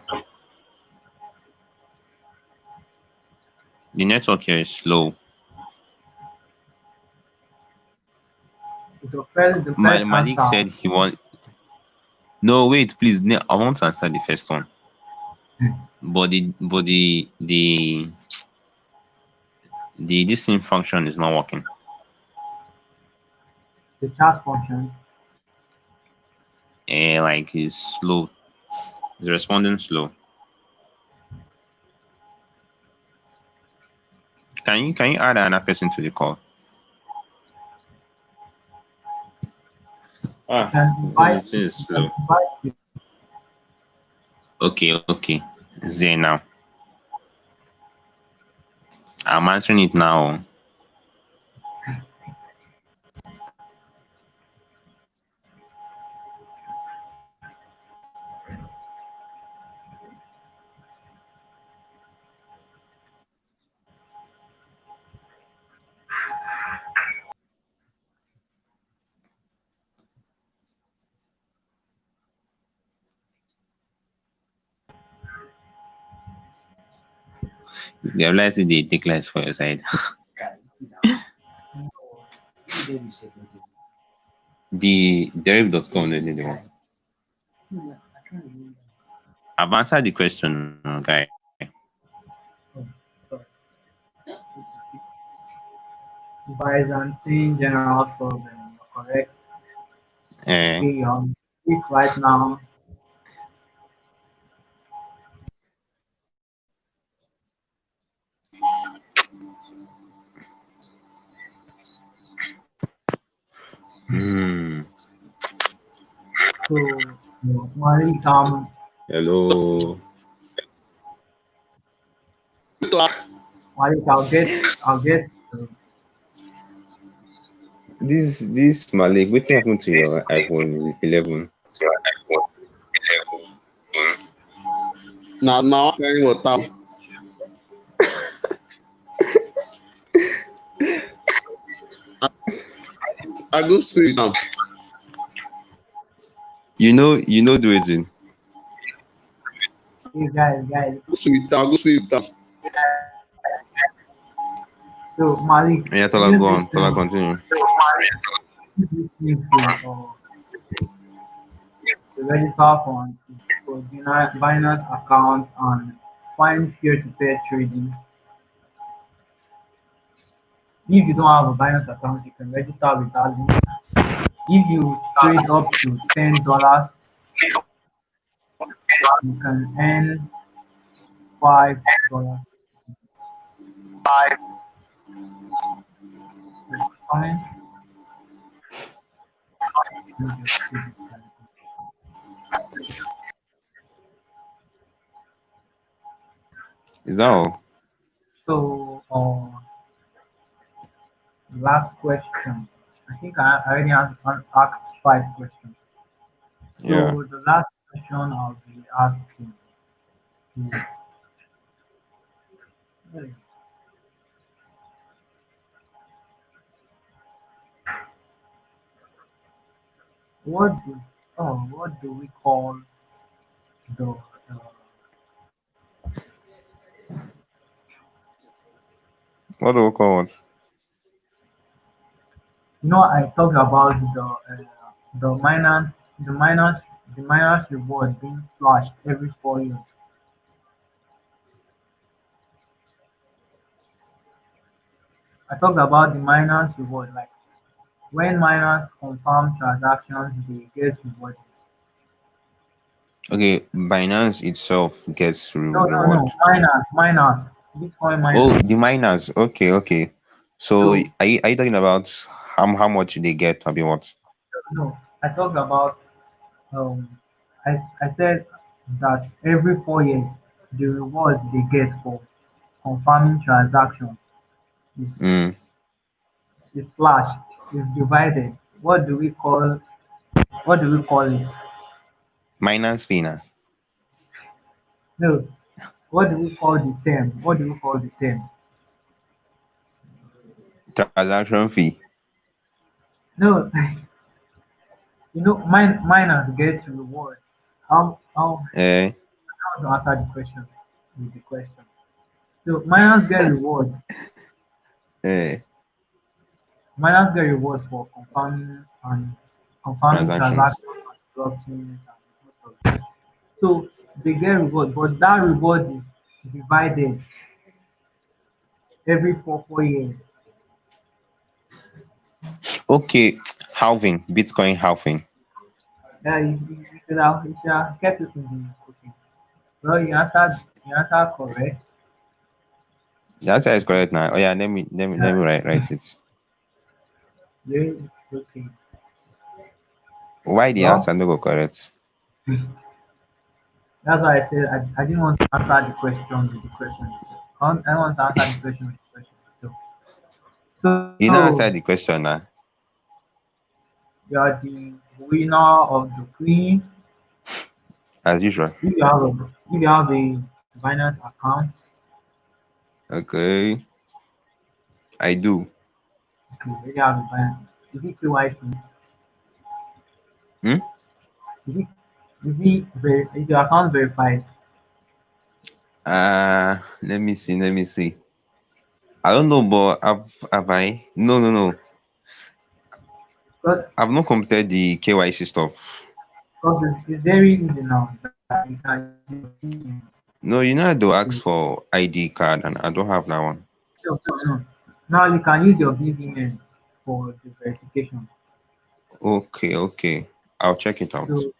the network here is slow. The first Malik answer, said he want. No, wait, please. I want to answer the first one. But the this thing function is not working. the chat function, Like it's slow. It's responding slow. Can you add another person to the call? you Ah, can the invite thing is you can slow. invite people. Okay, okay. It's there now. I'm answering it now. It's realizing they take less for your side. The deriv.com they did the one. I've answered the question, guy. Oh, sorry. Byzantine general problem. You're correct. Eh. Okay, you're on it right now. Hmm. So, Malik, Hello. Malik, I'll get This Malik, what happened to your iPhone 11? Now I carry water. I go spirit now. You know do it in. hey guys. Go spirit down. Go spirit down. So, Malik, Yeah, Tola, use go this on. Tola, continue. link to register for Binance account and find peer-to-peer trading. If you don't have a Binance account, you can register with that link. If you trade up to $10, you can earn $5. Coming, let me just do this calculation. Is that all? So, last question. I think I already asked 5 questions. Yeah. So the last question I'll be asking is, hey, what do what do we call the What do we call it? I talked about the the minus the minus reward being flashed every 4 years. I talked about the minus reward, like when miners confirm transactions, they get rewarded. Okay, Binance itself gets No, no, reward. no, miners, Bitcoin Oh, miners. the miners. Okay, okay. So So are you talking about how much they get? I mean, what? no, I talked about um, I said that every 4 years the reward they get for confirming transactions is Mm, is flashed, is divided. What do we call it? miners fee now. No, what do we call the term? What do we call the term? Transaction fee. No, miners get reward. Eh, How to answer the question with the question? So miners get reward. eh, Miners get reward for confirming transactions. transactions and blockchains and most of that. So they get reward, but that reward is divided every four years. Okay, halving, Bitcoin halving. Yeah, you should have kept it in the cooking. Well, you answered correct. The answer is correct now. Oh yeah, let me write it. Yeah, okay. Why the Well, answer no go correct? that's why I said I didn't want to answer the question with the question. I want to answer the question with the question. You don't So answer the question now. you are the winner of the queen. As usual. If you have a Binance account, Okay, I do. if you already have a Binance, is it KYC? Hmm? Is your account verified? Let me see. I don't know, but have I? No, no, no. Because I've not completed the KYC stuff. it's very easy now that you can use your PIN. No, I had to So, ask for ID card, and I don't have that one. no. Now you can use your BVN for the verification. Okay, okay. I'll check it out. So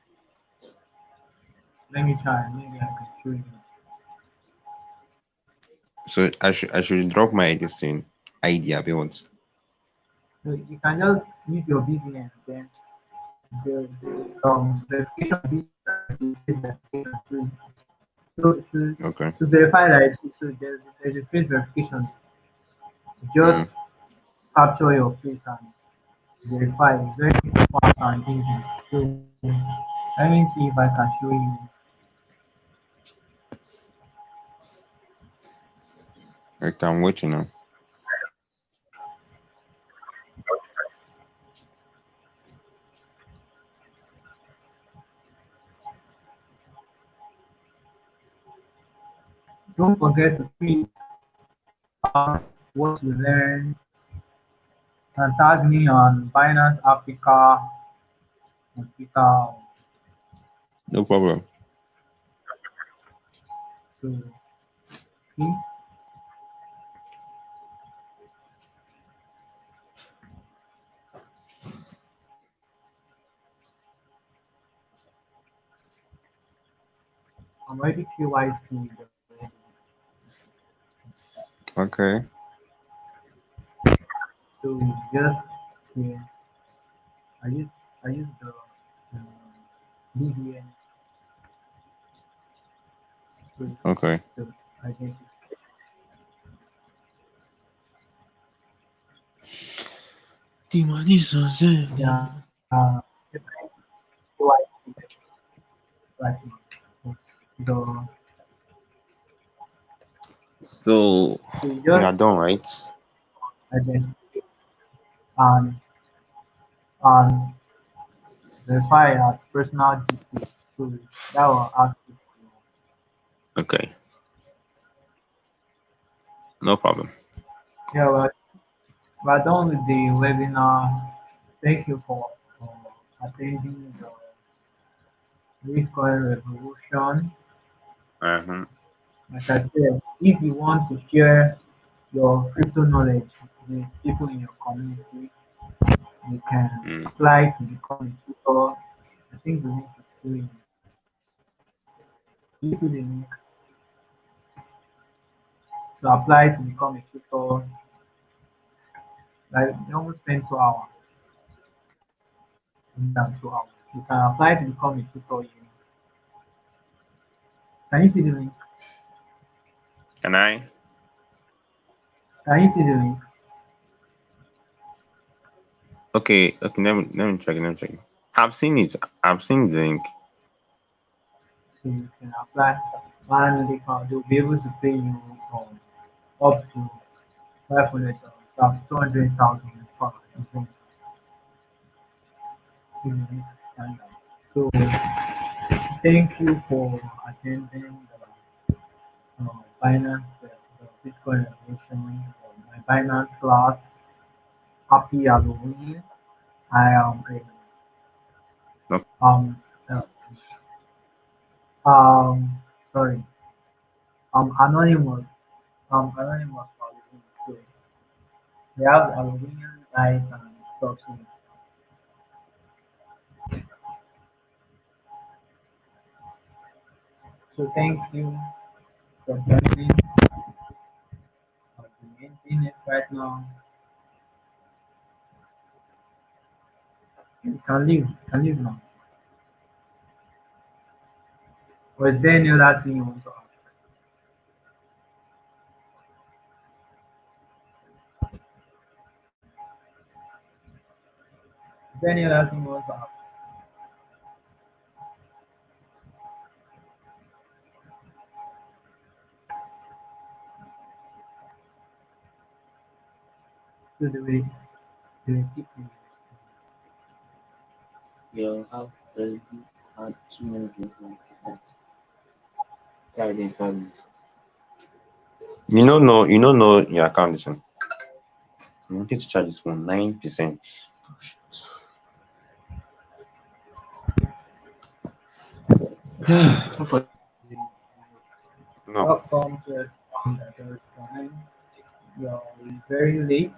let me try. Maybe I can show you. So I should drop my this thing ID if you want. So you can just use your BVN. Then the verification will be face verification. So Okay. to verify that there's a face verification. Just Mm, capture your face and verify. It's very fast and easy. So let me see if I can show you. okay, I'm waiting now. Don't forget to tweet what you learned and tag me on Binance Africa on Twitter. No problem. So see, I'm already KYC. Okay. So it's just here. I use I use the BVN to Okay. the identity. Yeah. KYC right now. The So so you you just are done, right? identity and and verify as personal details. So that will ask you Okay. No problem. yeah, we're done with the webinar. Thank you for attending the Bitcoin revolution. Uh-huh. Like I said, if you want to share your crypto knowledge with people in your community, you can Mm. apply to become a tutor. I think the link is still in. You put the link to apply to become a tutor. Like you almost spend 2 hours, more than 2 hours. You can apply to become a tutor. Can you see the link? Can I? Can you see the link? Okay. Okay. Let me check. Let me check. I've seen it. I've seen the link. So you can apply and they'll be able to pay you up to 500,000, 200,000 per event if you need to stand out. So thank you for attending Binance, the Bitcoin Revolution, my Binance class. Happy Halloween. I am No. uh, um sorry, anonymous. Anonymous for Halloween. So we have Halloween night and stuff. So thank you for joining. I'll be ending it right now. You can leave. You can leave now. Was there any other thing you want to ask? Is there any other thing you want to ask? So the way keep you. You have already had too many people that carry their families. You don't know your account is on. You wanted to charge this for 9%. For No. Welcome to the time. You're very late.